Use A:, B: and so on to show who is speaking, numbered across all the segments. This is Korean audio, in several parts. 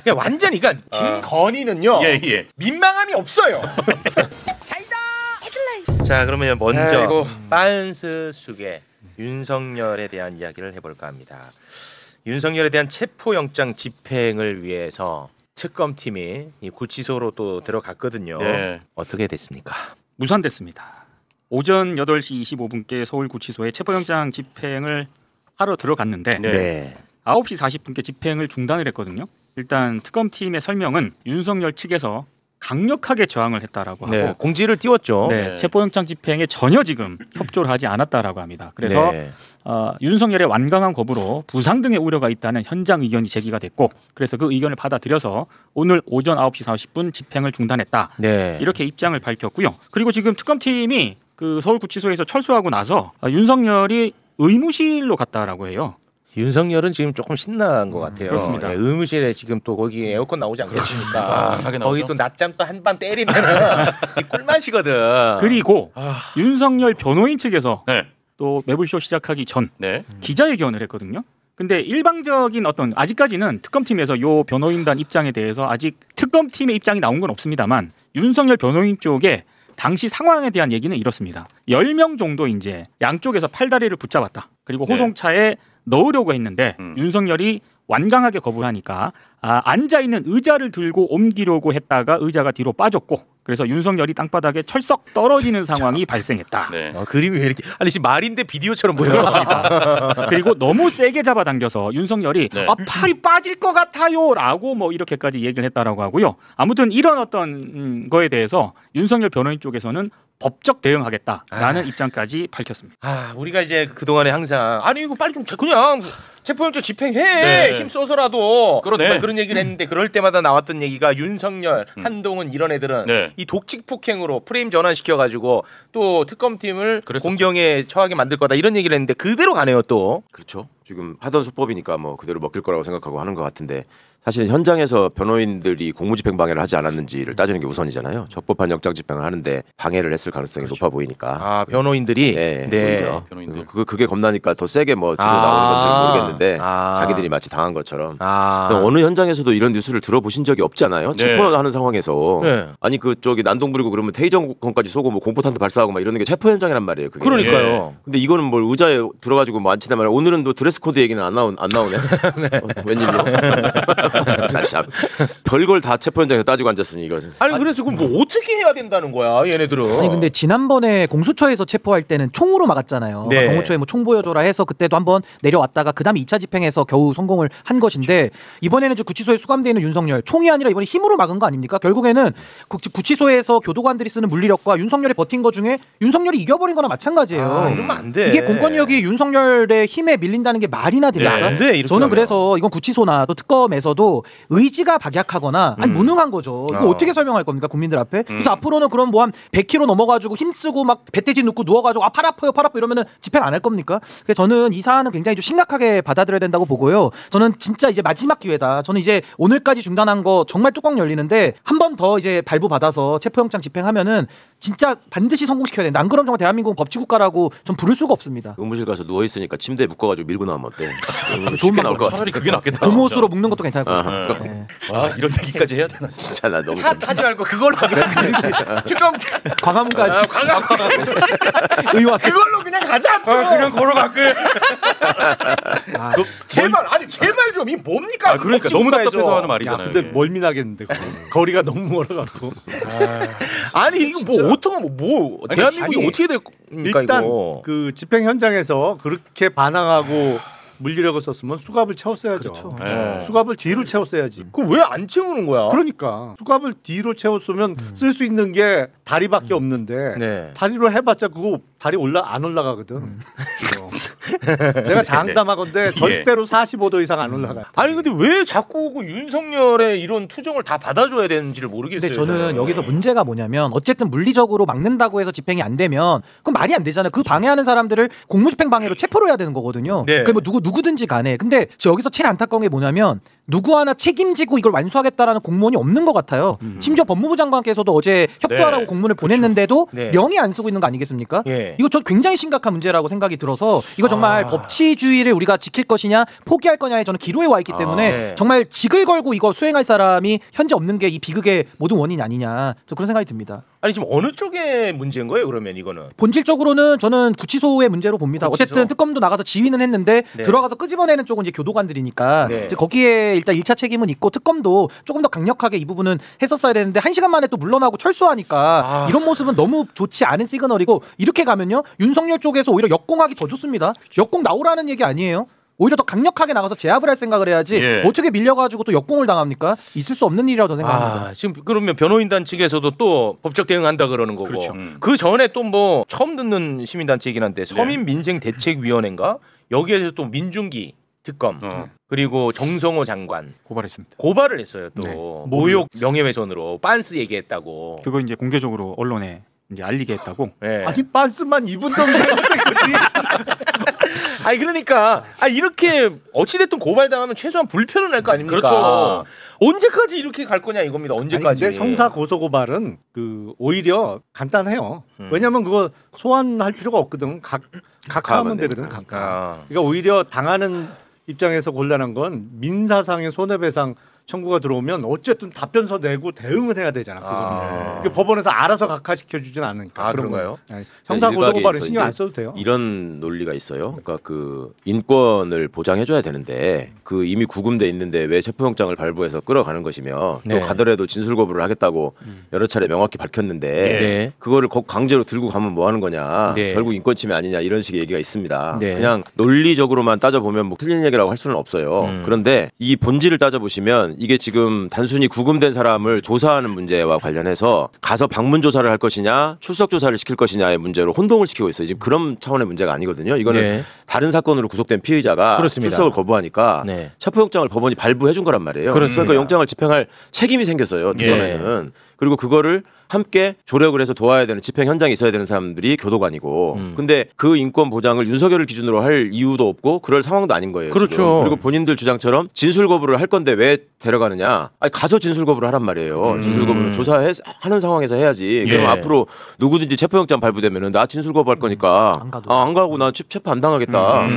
A: 그러니까 완전히 그러니까 김건희는요. 민망함이 없어요. 사이다 헤드라인. 자 그러면 먼저 빤스 숙의 윤석열에 대한 이야기를 해볼까 합니다. 윤석열에 대한 체포영장 집행을 위해서 특검팀이 이 구치소로 또 들어갔거든요. 네. 어떻게 됐습니까?
B: 무산됐습니다. 오전 8시 25분께 서울구치소에 체포영장 집행을 하러 들어갔는데
A: 네.
B: 9시 40분께 집행을 중단을 했거든요. 일단 특검팀의 설명은 윤석열 측에서 강력하게 저항을 했다라고 하고
A: 네, 공지를 띄웠죠.
B: 네, 체포영장 집행에 전혀 지금 협조를 하지 않았다라고 합니다. 그래서 윤석열의 완강한 거부로 부상 등의 우려가 있다는 현장 의견이 제기가 됐고 그래서 그 의견을 받아들여서 오늘 오전 9시 40분 집행을 중단했다.
A: 네.
B: 이렇게 입장을 밝혔고요. 그리고 지금 특검팀이 그 서울구치소에서 철수하고 나서 윤석열이 의무실로 갔다라고 해요.
A: 윤석열은 지금 조금 신난 것 같아요.
B: 그렇습니다.
A: 예, 의무실에 지금 또 거기 에어컨 나오지 않겠습니까? 거기 또 낮잠 또 한 방 때리면은 꿀맛이거든.
B: 그리고 윤석열 변호인 측에서 또 매불쇼 시작하기 전 기자회견을 했거든요. 근데 일방적인 어떤 아직까지는 특검팀에서 요 변호인단 입장에 대해서 아직 특검팀의 입장이 나온 건 없습니다만 윤석열 변호인 쪽에 당시 상황에 대한 얘기는 이렇습니다. 10명 정도 이제 양쪽에서 팔다리를 붙잡았다. 그리고 호송차에 넣으려고 했는데 윤석열이 완강하게 거부를 하니까 앉아있는 의자를 들고 옮기려고 했다가 의자가 뒤로 빠졌고 그래서 윤석열이 땅바닥에 철썩 떨어지는 상황이 발생했다.
A: 그림이 왜 이렇게 아니 지금 말인데 비디오처럼 보여요.
B: 그렇습니다. 그리고 너무 세게 잡아당겨서 윤석열이 팔이 빠질 것 같아요 라고 뭐 이렇게까지 얘기를 했다라고 하고요. 아무튼 이런 어떤 거에 대해서 윤석열 변호인 쪽에서는 법적 대응하겠다라는 입장까지 밝혔습니다.
A: 우리가 이제 그동안에 항상 아니 이거 빨리 좀 그냥 체포영장 집행해 힘써서라도 그런 얘기를 했는데 그럴 때마다 나왔던 얘기가 윤석열, 한동훈 이런 애들은 이 독직 폭행으로 프레임 전환시켜가지고 또 특검팀을 공경에 처하게 만들 거다 이런 얘기를 했는데 그대로 가네요 또.
C: 그렇죠. 지금 하던 수법이니까 뭐 그대로 먹힐 거라고 생각하고 하는 것 같은데 사실 현장에서 변호인들이 공무집행 방해를 하지 않았는지를 따지는 게 우선이잖아요. 적법한 영장 집행을 하는데 방해를 했을 가능성이 높아 보이니까.
A: 변호인들이
C: 변호인들 그게 겁나니까 더 세게 뭐 들어 나오는 건지 모르겠는데 자기들이 마치 당한 것처럼. 어느 현장에서도 이런 뉴스를 들어보신 적이 없잖아요. 체포하는 상황에서 아니 그쪽이 난동 부리고 그러면 테이저건까지 쏘고 뭐 공포탄도 발사하고 막 이러는 게 체포 현장이란 말이에요. 그게.
A: 그러니까요.
C: 근데 이거는 뭘 의자에 들어가지고 뭐 앉히다 말이야. 오늘은 또 드레스 코드 얘기는 안 나오네. 웬일로? 참 별걸 다 체포 현장에서 따지고 앉았으니 이거.
A: 아니 그래서 그럼 뭐 어떻게 해야 된다는 거야 얘네들은?
D: 아니 근데 지난번에 공수처에서 체포할 때는 총으로 막았잖아요. 공수처에 뭐 총 보여줘라 해서 그때도 한번 내려왔다가 그다음에 2차 집행에서 겨우 성공을 한 것인데 이번에는 구치소에 수감되어 있는 윤석열 총이 아니라 이번에 힘으로 막은 거 아닙니까? 결국에는 구치소에서 교도관들이 쓰는 물리력과 윤석열이 버틴 거 중에 윤석열이 이겨버린 거나 마찬가지예요.
A: 이러면 안 돼.
D: 이게 공권력이 윤석열의 힘에 밀린다는 게 말이나 됩니까?
A: 안 돼,
D: 저는 그래서 이건 구치소나 또 특검에서도 의지가 박약하거나 아니 무능한 거죠. 이거 어떻게 설명할 겁니까 국민들 앞에? 그래서 앞으로는 그럼 뭐 한 100kg 넘어가지고 힘쓰고 막 배때지 눕고 누워가지고 팔 아파요 이러면은 집행 안 할 겁니까? 그래서 저는 이 사안은 굉장히 좀 심각하게 받아들여야 된다고 보고요. 저는 진짜 이제 마지막 기회다. 저는 이제 오늘까지 중단한 거 정말 뚜껑 열리는데 한 번 더 이제 발부 받아서 체포영장 집행하면은 진짜 반드시 성공시켜야 된다. 안 그러면 정말 대한민국은 법치국가라고 좀 부를 수가 없습니다.
C: 의무실 가서 누워 있으니까 침대에 묶어가지고 밀고 나오면 어때?
D: 좋은 나올 것 같아.
C: 차라리 그게 낫겠다.
D: 고무옷으로 묶는 것도 괜찮을 것 같아요.
C: 이런 얘기까지 해야 되나? 진짜 나 너무
A: 하지 말고 그걸로 특검
D: 광화문까지
A: 의원 그걸로 그냥 가자. 그냥 걸어갈게. 제발 좀 이 뭡니까?
E: 그러니까 너무 답답해서 하는 말이잖아요.
F: 근데 멀미나겠는데 거리가 너무 멀어갖고.
A: 아니 이거 뭐 어떻게 뭐 대한민국이 어떻게 될 겁니까?
F: 일단
A: 이거.
F: 그 집행 현장에서 그렇게 반항하고 물리력을 썼으면 수갑을 채웠어야죠.
D: 그렇죠.
F: 수갑을 뒤로 채웠어야지.
A: 그럼 왜 안 채우는 거야?
F: 그러니까 수갑을 뒤로 채웠으면 쓸 수 있는 게 다리밖에 없는데 다리로 해봤자 그거 다리 안 올라가거든. 내가 장담하건데 절대로 45도 이상 안 올라가.
A: 아니 근데 왜 자꾸 그 윤석열의 이런 투정을 다 받아줘야 되는지를 모르겠어요.
D: 근데 저는 여기서 문제가 뭐냐면 어쨌든 물리적으로 막는다고 해서 집행이 안 되면 그건 말이 안 되잖아요. 그 방해하는 사람들을 공무집행 방해로 체포를 해야 되는 거거든요. 그게 뭐 누구든지 간에. 근데 저 여기서 제일 안타까운 게 뭐냐면 누구 하나 책임지고 이걸 완수하겠다라는 공무원이 없는 것 같아요. 심지어 법무부 장관께서도 어제 협조하라고 공문을 보냈는데도 명의 안 쓰고 있는 거 아니겠습니까? 이거 저 굉장히 심각한 문제라고 생각이 들어서 이거 정말 법치주의를 우리가 지킬 것이냐 포기할 거냐에 저는 기로에 와 있기 때문에 정말 직을 걸고 이거 수행할 사람이 현재 없는 게 이 비극의 모든 원인이 아니냐 저 그런 생각이 듭니다.
A: 아니 지금 어느 쪽의 문제인 거예요? 그러면 이거는
D: 본질적으로는 저는 구치소의 문제로 봅니다. 어쨌든 특검도 나가서 지휘는 했는데 들어가서 끄집어내는 쪽은 이제 교도관들이니까 이제 거기에 일단 1차 책임은 있고 특검도 조금 더 강력하게 이 부분은 했었어야 되는데 1시간 만에 또 물러나고 철수하니까 이런 모습은 너무 좋지 않은 시그널이고 이렇게 가면요 윤석열 쪽에서 오히려 역공하기 더 좋습니다. 역공 나오라는 얘기 아니에요. 오히려 더 강력하게 나가서 제압을 할 생각을 해야지 어떻게 밀려가지고 또 역공을 당합니까? 있을 수 없는 일이라고 생각합니다.
A: 지금 그러면 변호인단 측에서도 또 법적 대응한다 그러는 거고 그렇죠. 그 전에 또 뭐 처음 듣는 시민단체이긴 한데 서민민생대책위원회인가 여기에서 또 민중기 특검 그리고 정성호 장관
B: 고발했습니다.
A: 고발을 했어요. 또 모욕 명예훼손으로 빤스 얘기했다고.
B: 그거 이제 공개적으로 언론에 이제 알리게 했다고.
F: 아니 빤스만 입은 놈이 잘못된 거지.
A: 아니 그러니까 이렇게 어찌됐든 고발당하면 최소한 불편은 날 거 아닙니까?
E: 그렇죠.
A: 언제까지 이렇게 갈 거냐 이겁니다. 언제까지?
F: 근데 형사 고소 고발은 오히려 간단해요. 왜냐면 그거 소환할 필요가 없거든. 각하하면 되거든. 각하. 그러니까 오히려 당하는 입장에서 곤란한 건 민사상의 손해배상 청구가 들어오면 어쨌든 답변서 내고 대응을 해야 되잖아. 그러니까 법원에서 알아서 각하시켜주진 않으니까.
A: 그런가요?
F: 형사 고소고발은 신경 안 써도 돼요.
C: 이런 논리가 있어요. 그러니까 그 인권을 보장해줘야 되는데 그 이미 구금돼 있는데 왜 체포영장을 발부해서 끌어가는 것이며 또 가더라도 진술 거부를 하겠다고 여러 차례 명확히 밝혔는데 그거를 강제로 들고 가면 뭐 하는 거냐. 결국 인권 침해 아니냐 이런 식의 얘기가 있습니다. 그냥 논리적으로만 따져보면 뭐 틀린 얘기라고 할 수는 없어요. 그런데 이 본질을 따져보시면 이게 지금 단순히 구금된 사람을 조사하는 문제와 관련해서 가서 방문 조사를 할 것이냐 출석 조사를 시킬 것이냐의 문제로 혼동을 시키고 있어요. 지금 그런 차원의 문제가 아니거든요. 이거는 다른 사건으로 구속된 피의자가 출석을 거부하니까 체포영장을 법원이 발부해 준 거란 말이에요. 그러니까 영장을 집행할 책임이 생겼어요. 특검에는. 그리고 그거를 함께 조력을 해서 도와야 되는 집행 현장에 있어야 되는 사람들이 교도관이고 근데 그 인권 보장을 윤석열을 기준으로 할 이유도 없고 그럴 상황도 아닌 거예요.
A: 그렇죠.
C: 지금. 그리고 본인들 주장처럼 진술 거부를 할 건데 왜 데려가느냐. 가서 진술 거부를 하란 말이에요. 진술 거부는 조사하는 상황에서 해야지. 그럼 앞으로 누구든지 체포영장 발부되면은 나 진술 거부할 거니까 안 가고 나 체포 안 당하겠다.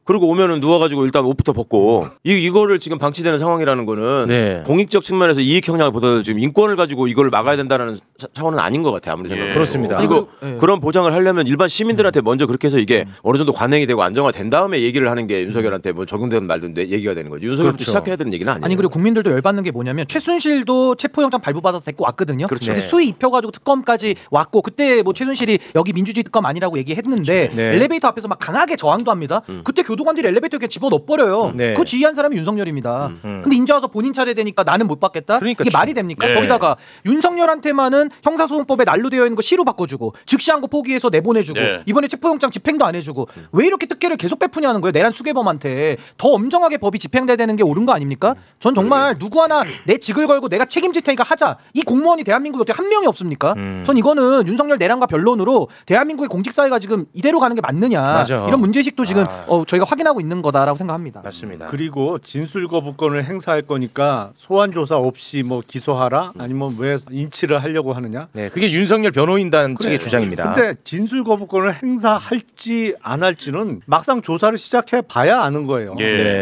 C: 그리고 오면은 누워가지고 일단 옷부터 벗고 이거를 지금 방치되는 상황이라는 거는 공익적 측면에서 이익 형량을 보다 지금 인권을 가지고 이걸 막아야 된다는 차원은 아닌 것 같아요. 아무리 생각해도.
A: 그렇습니다.
C: 그리고 그런 보장을 하려면 일반 시민들한테 먼저 그렇게 해서 이게 어느 정도 관행이 되고 안정화된 다음에 얘기를 하는 게 윤석열한테 뭐 적용되는 말든 얘기가 되는 거죠. 윤석열부터 시작해야 되는 얘기는 아니에요.
D: 아니 그리고 국민들도 열받는 게 뭐냐면 최순실도 체포영장 발부받아서 데리고 왔거든요. 근데 수위 입혀가지고 특검까지 왔고 그때 뭐 최순실이 여기 민주주의 특검 아니라고 얘기했는데 엘리베이터 앞에서 막 강하게 저항도 합니다. 그때 교도관들이 엘리베이터에 그냥 집어넣어버려요. 그거 지휘한 사람이 윤석열입니다. 근데 인제 와서 본인 차례 되니까 나는 못 받겠다. 그러니까 이게 말이 됩니까? 거기다가 윤석열한테만은 형사소송법에 난로되어 있는 거 시로 바꿔주고 즉시한 거 포기해서 내보내주고 이번에 체포영장 집행도 안 해주고 왜 이렇게 특혜를 계속 베푸냐는 거예요. 내란 수괴범한테 더 엄정하게 법이 집행돼야 되는 게 옳은 거 아닙니까? 전 정말 누구 하나 내 직을 걸고 내가 책임질 테니까 하자. 이 공무원이 대한민국에 어떻게 한 명이 없습니까? 전 이거는 윤석열 내란과 변론으로 대한민국의 공직사회가 지금 이대로 가는 게 맞느냐 이런 문제의식도 지금 저희가 확인하고 있는 거다라고 생각합니다.
A: 맞습니다.
F: 그리고 진술 거부권을 행사할 거니까 소환 조사 없이 뭐 기소하라 아니면 왜 인치를 하려고 하느냐?
A: 그게 윤석열 변호인단 측의 주장입니다.
F: 근데 진술 거부권을 행사할지 안 할지는 막상 조사를 시작해 봐야 아는 거예요.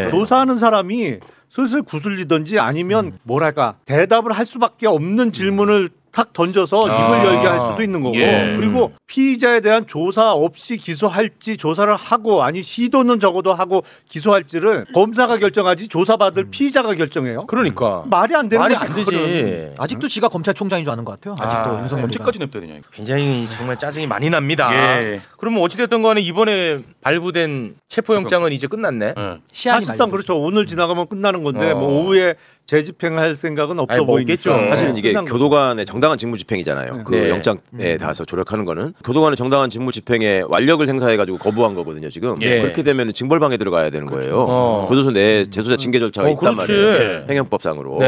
F: 조사하는 사람이 슬슬 구슬리든지 아니면 뭐랄까 대답을 할 수밖에 없는 질문을 탁 던져서 입을 열게 할 수도 있는 거고 그리고 피의자에 대한 조사 없이 기소할지 조사를 하고 아니 시도는 적어도 하고 기소할지를 검사가 결정하지 조사받을 피의자가 결정해요.
A: 그러니까
F: 말이 안 되는
A: 말이
F: 거지.
A: 안 되지.
D: 아직도 지가 검찰총장인 줄 아는 것 같아요. 아직도 윤석열
E: 언제까지 냅둬야
A: 굉장히 정말 짜증이 많이 납니다. 그러면 어찌됐든 간에 이번에 발부된 체포영장은 이제 끝났네.
F: 사실상 그렇죠. 오늘 지나가면 끝나는 건데 뭐 오후에 재집행할 생각은 없어 보이니까.
C: 사실은 이게 교도관의 정당한 직무집행이잖아요. 그 영장에 닿아서 조력하는 거는 교도관의 정당한 직무집행에 완력을 행사해가지고 거부한 거거든요. 지금 그렇게 되면 징벌방에 들어가야 되는 거예요. 교도소 내 재소자 징계 절차가 있단 말이에요. 행정법상으로.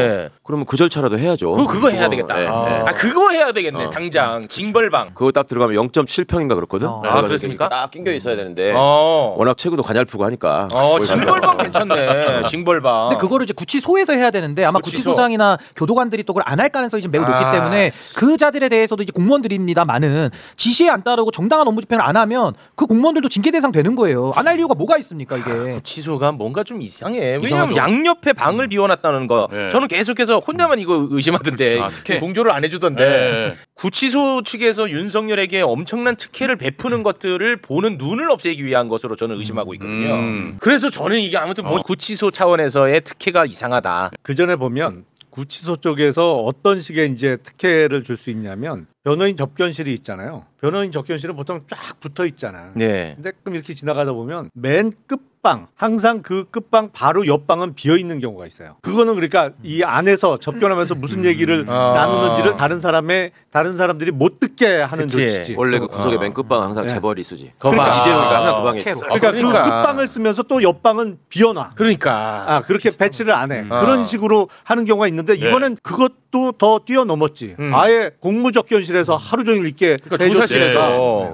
C: 그러면 그 절차라도 해야죠.
A: 그거 해야 되겠다. 그거 해야 되겠네. 당장 징벌방.
C: 그거 딱 들어가면 0.7평인가 그렇거든.
A: 그렇습니까?
C: 딱 낑겨 있어야 되는데 워낙 체구도 가냘프고 하니까.
A: 징벌방 괜찮네. 징벌방.
D: 근데 그거를 이제 구치소에서 해야 되는데 아마 구치소장이나 교도관들이 또 그걸 안 할 가능성이 좀 매우 높기 때문에 그 자들에 대해서도 이제 공무원들입니다만은 지시에 안 따르고 정당한 업무 집행을 안 하면 그 공무원들도 징계 대상 되는 거예요. 안 할 이유가 뭐가 있습니까 이게?
A: 구치소가 뭔가 좀 이상해. 왜냐면 양옆에 방을 비워놨다는 거. 저는 계속해서 혼자만 이거 의심하던데 공조를 안 해주던데. 구치소 측에서 윤석열에게 엄청난 특혜를 베푸는 것들을 보는 눈을 없애기 위한 것으로 저는 의심하고 있거든요. 그래서 저는 이게 아무튼 뭐 구치소 차원에서의 특혜가 이상하다.
F: 그 전에 보면 구치소 쪽에서 어떤 식의 이제 특혜를 줄 수 있냐면 변호인 접견실이 있잖아요. 변호인 접견실은 보통 쫙 붙어 있잖아. 근데 그럼 이렇게 지나가다 보면 맨 끝방 항상 그 끝방 바로 옆방은 비어 있는 경우가 있어요. 그거는 그러니까 이 안에서 접견하면서 무슨 얘기를 나누는지를 다른 사람들이 못 듣게 하는 조치지.
C: 원래 그 구석의 맨 끝방 항상 재벌이 쓰지. 그러니까 이재용이가 항상 그 방에 있어.
F: 그러니까 그 끝방을 쓰면서 또 옆방은 비어놔.
A: 그러니까
F: 그렇게 배치를 안 해. 그런 식으로 하는 경우가 있는데 이번엔 그것도 더 뛰어넘었지. 아예 공무접견실에서 하루 종일 있게
A: 조사실에서.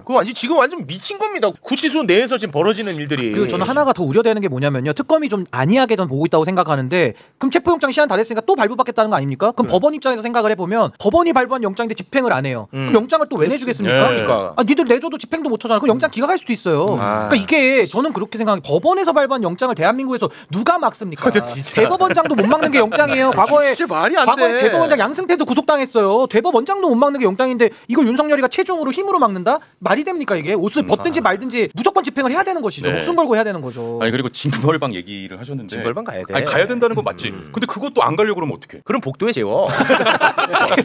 A: 그거 지금 완전 미친 겁니다. 구치소 내에서 지금 벌어지는 일들이.
D: 그리고 저는 하나가 더 우려되는 게 뭐냐면요. 특검이 좀 안이하게 전 보고 있다고 생각하는데 그럼 체포영장 시한 다 됐으니까 또 발부받겠다는 거 아닙니까? 그럼 법원 입장에서 생각을 해보면 법원이 발부한 영장인데 집행을 안 해요. 그럼 영장을 또 왜 내주겠습니까?
A: 그러니까.
D: 니들 내줘도 집행도 못하잖아. 그럼 영장 기각할 수도 있어요. 그러니까 이게 저는 그렇게 생각해요. 법원에서 발부한 영장을 대한민국에서 누가 막습니까? 대법원장도 못 막는 게 영장이에요. 과거에 대법원장 양승태도 구속당했어요. 대법원장도 못 막는 게 영장인데 이걸 윤석열이가 체중으로 힘으로 막는다? 말이 됩니까 이게? 옷을 벗든지 말든지 무조건 집행을 해야 되는 것이죠. 목숨 걸고 해야 되는 거죠.
E: 아니 그리고 징벌방 얘기를 하셨는데
A: 징벌방 가야 돼.
E: 아니 가야 된다는 건 맞지. 근데 그것도 안 가려고 그러면 어떡해?
A: 그럼 복도에 재워.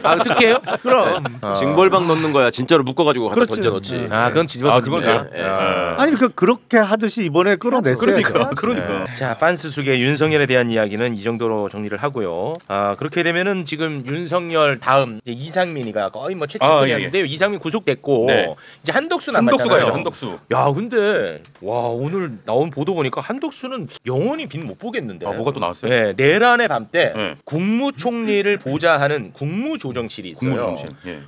A: 어떻게 해요? 그럼
C: 징벌방 넣는 거야. 진짜로 묶어가지고 갖다 던져놓지.
A: 그건 뒤집어.
E: 그건 돼요?
F: 아니 그렇게 하듯이 이번에 끌어냈어요.
E: 그러니까.
A: 자, 빤스숙의 윤석열에 대한 이야기는 이 정도로 정리를 하고요. 그렇게 되면은 지금 윤석열 다음 이제 이상민이가 거의 뭐 최측근이었는데 이상민 구속됐고 이제 한덕수 남았잖아요.
E: 한덕수.
A: 야, 근데 와 오늘 나온 보도 보니까 한덕수는 영원히 빈 못 보겠는데.
E: 뭐가 또 나왔어요?
A: 내란의 밤 때 국무총리를 보좌하는 국무조정실이 있어요.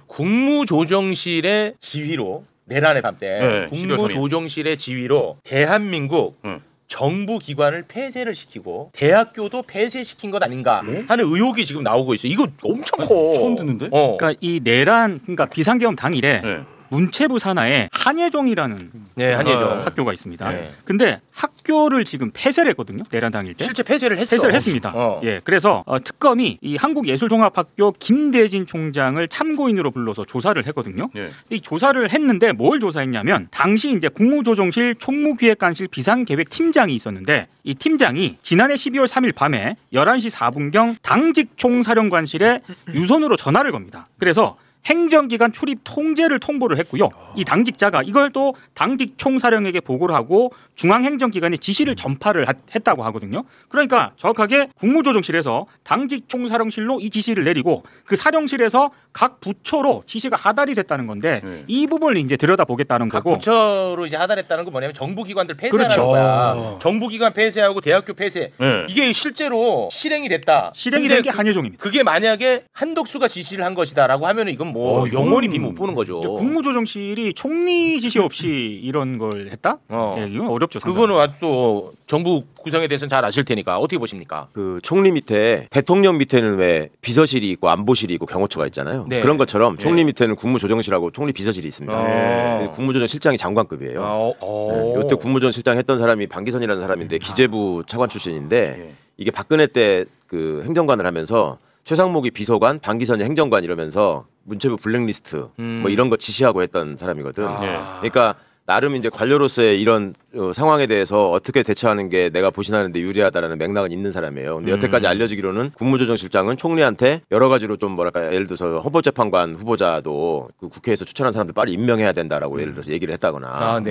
A: 국무조정실의 지휘로 내란의 밤 때 국무조정실의 지휘로 대한민국 정부 기관을 폐쇄를 시키고 대학교도 폐쇄시킨 것 아닌가 하는 의혹이 지금 나오고 있어요. 이거 엄청 커.
E: 처음 듣는데?
B: 그러니까 이 내란 비상계엄 당일에 문체부 산하에 한예종이라는
A: 한예종
B: 학교가 있습니다. 근데 학교를 지금 폐쇄를 했거든요. 내란 당일 때.
A: 실제 폐쇄를
B: 했습니다. 그래서 특검이 이 한국예술종합학교 김대진 총장을 참고인으로 불러서 조사를 했거든요. 이 조사를 했는데 뭘 조사했냐면 당시 이제 국무조정실 총무기획관실 비상계획팀장이 있었는데 이 팀장이 지난해 12월 3일 밤에 11시 4분경 당직 총사령관실에 유선으로 전화를 겁니다. 그래서 행정기관 출입 통제를 통보를 했고요. 이 당직자가 이걸 또 당직 총사령에게 보고를 하고 중앙행정기관에 지시를 전파를 했다고 하거든요. 그러니까 정확하게 국무조정실에서 당직 총사령실로 이 지시를 내리고 그 사령실에서 각 부처로 지시가 하달이 됐다는 건데 이 부분을 이제 들여다보겠다는
A: 각
B: 거고.
A: 부처로 이제 하달했다는 건 뭐냐면 정부기관들 폐쇄하는 거야. 정부기관 폐쇄하고 대학교 폐쇄. 이게 실제로 실행이 됐다.
B: 실행이 된 게 한예종입니다.
A: 그게 만약에 한덕수가 지시를 한 것이다라고 하면 이건 뭐 영원히 빈 못 보는 거죠.
B: 국무조정실이 총리 지시 없이 이런 걸 했다? 이건 어렵죠. 상당히.
A: 그거는 또 정부 구성에 대해서는 잘 아실 테니까 어떻게 보십니까?
C: 그 총리 밑에 대통령 밑에는 왜 비서실이 있고 안보실이 있고 경호처가 있잖아요. 그런 것처럼 총리 밑에는 국무조정실하고 총리 비서실이 있습니다. 국무조정실장이 장관급이에요. 이때 국무조정실장 했던 사람이 방기선이라는 사람인데 기재부 차관 출신인데 이게 박근혜 때 그 행정관을 하면서 최상목이 비서관, 방기선이 행정관 이러면서 문체부 블랙리스트 뭐 이런 거 지시하고 했던 사람이거든. 그러니까 나름 이제 관료로서의 이런 상황에 대해서 어떻게 대처하는 게 내가 보신하는데 유리하다라는 맥락은 있는 사람이에요. 근데 여태까지 알려지기로는 국무조정실장은 총리한테 여러 가지로 좀 뭐랄까 예를 들어서 헌법재판관 후보자도 그 국회에서 추천한 사람들 빨리 임명해야 된다라고 예를 들어서 얘기를 했다거나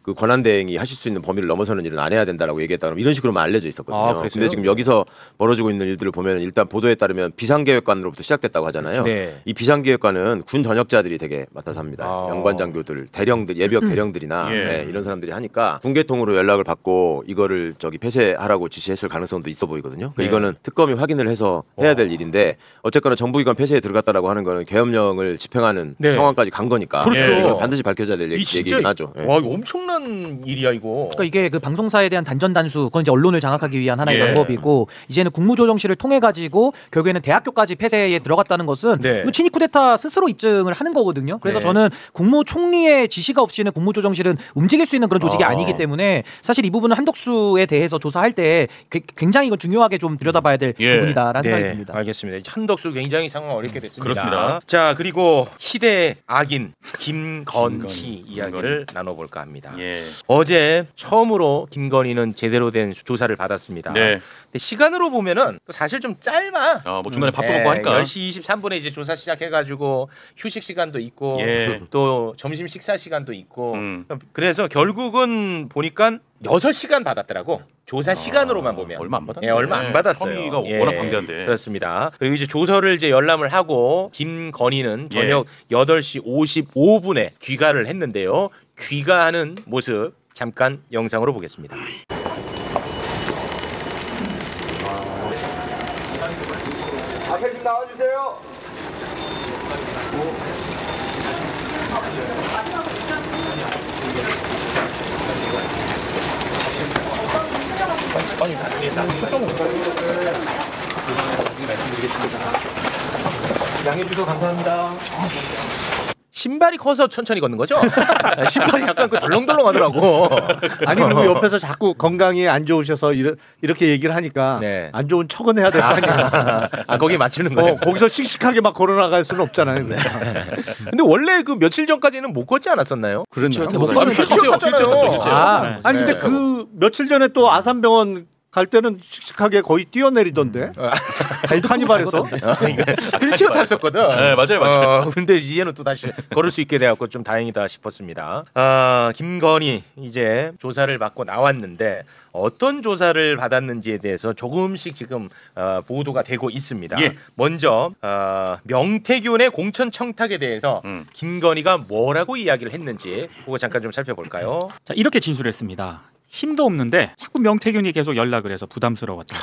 C: 그 권한대행이 하실 수 있는 범위를 넘어서는 일은 안 해야 된다라고 얘기했다거나 이런 식으로만 알려져 있었거든요. 근데 지금 여기서 벌어지고 있는 일들을 보면 일단 보도에 따르면 비상계획관으로부터 시작됐다고 하잖아요. 이 비상계획관은 군 전역자들이 되게 맡아서 합니다. 연관장교들, 대령들, 예비역 대령들이나 이런 사람들이 하니까 군계통으로 연락을 받고 이거를 폐쇄하라고 지시했을 가능성도 있어 보이거든요. 그러니까 이거는 특검이 확인을 해서 해야 될 일인데 어쨌거나 정부기관 폐쇄에 들어갔다라고 하는 거는 계엄령을 집행하는 상황까지 간 거니까 이건 반드시 밝혀져야 될 얘기긴 하죠.
A: 와, 이거 엄청난 일이야 이거.
D: 그러니까 이게 그 방송사에 대한 단전 단수 그건 이제 언론을 장악하기 위한 하나의 방법이고 이제는 국무조정실을 통해 가지고 결국에는 대학교까지 폐쇄에 들어갔다는 것은 이거 친위 쿠데타 스스로 입증을 하는 거거든요. 그래서 저는 국무총리의 지시가 없이는 국무조정실은 움직일 수 있는 그런 조직이 아니기 때문에 사실 이 부분은 한덕수에 대해서 조사할 때 굉장히 이건 중요하게 좀 들여다봐야 될 부분이다라는 생각이 듭니다.
A: 알겠습니다. 한덕수 굉장히 상황 어렵게 됐습니다.
E: 그렇습니다.
A: 자, 그리고 희대 악인 김건희 이야기를 나눠볼까 합니다. 어제 처음으로 김건희는 제대로 된 조사를 받았습니다. 근데 시간으로 보면은 사실 좀 짧아.
E: 뭐 중간에 바쁘고 하니까
A: 10시 23분에 이제 조사 시작해가지고 휴식 시간도 있고 또 점심 식사 시간도 있고 그래서 결국은 보니까 6시간 받았더라고. 조사 시간으로만 보면
E: 얼마 안 받았네.
A: 얼마 안 받았어요.
E: 혐의가 워낙 방대한데.
A: 그렇습니다. 그리고 이제 조서를 이제 열람을 하고 김건희는 저녁 8시 55분에 귀가를 했는데요. 귀가하는 모습 잠깐 영상으로 보겠습니다.
G: 앞에 좀 나와주세요.
D: 양해 주셔서 감사합니다.
A: 신발이 커서 천천히 걷는 거죠? 신발이 약간 덜렁덜렁하더라고.
F: 아니 그리고 옆에서 자꾸 건강이 안 좋으셔서 이렇게 얘기를 하니까 안 좋은 척은 해야 될 거 아니야.
A: 거기 맞추는 거예요.
F: 거기서 씩씩하게 막 걸어나갈 수는 없잖아요.
A: 근데 원래 그 며칠 전까지는 못 걷지 않았었나요?
F: 그랬나요?
A: 걷잖아요.
F: 아니 근데 그 며칠 전에 또 아산병원 갈 때는 씩씩하게 거의 뛰어내리던데. 카니발에서.
A: 휠체어 탔었거든.
E: 네, 맞아요.
A: 근데 이제는 또 다시 걸을 수 있게 돼갖고 좀 다행이다 싶었습니다. 김건희 이제 조사를 받고 나왔는데 어떤 조사를 받았는지에 대해서 조금씩 지금 보도가 되고 있습니다. 먼저 명태균의 공천 청탁에 대해서 김건희가 뭐라고 이야기를 했는지 그거 잠깐 좀 살펴볼까요?
B: 자, 이렇게 진술했습니다. 힘도 없는데 자꾸 명태균이 계속 연락을 해서 부담스러웠다.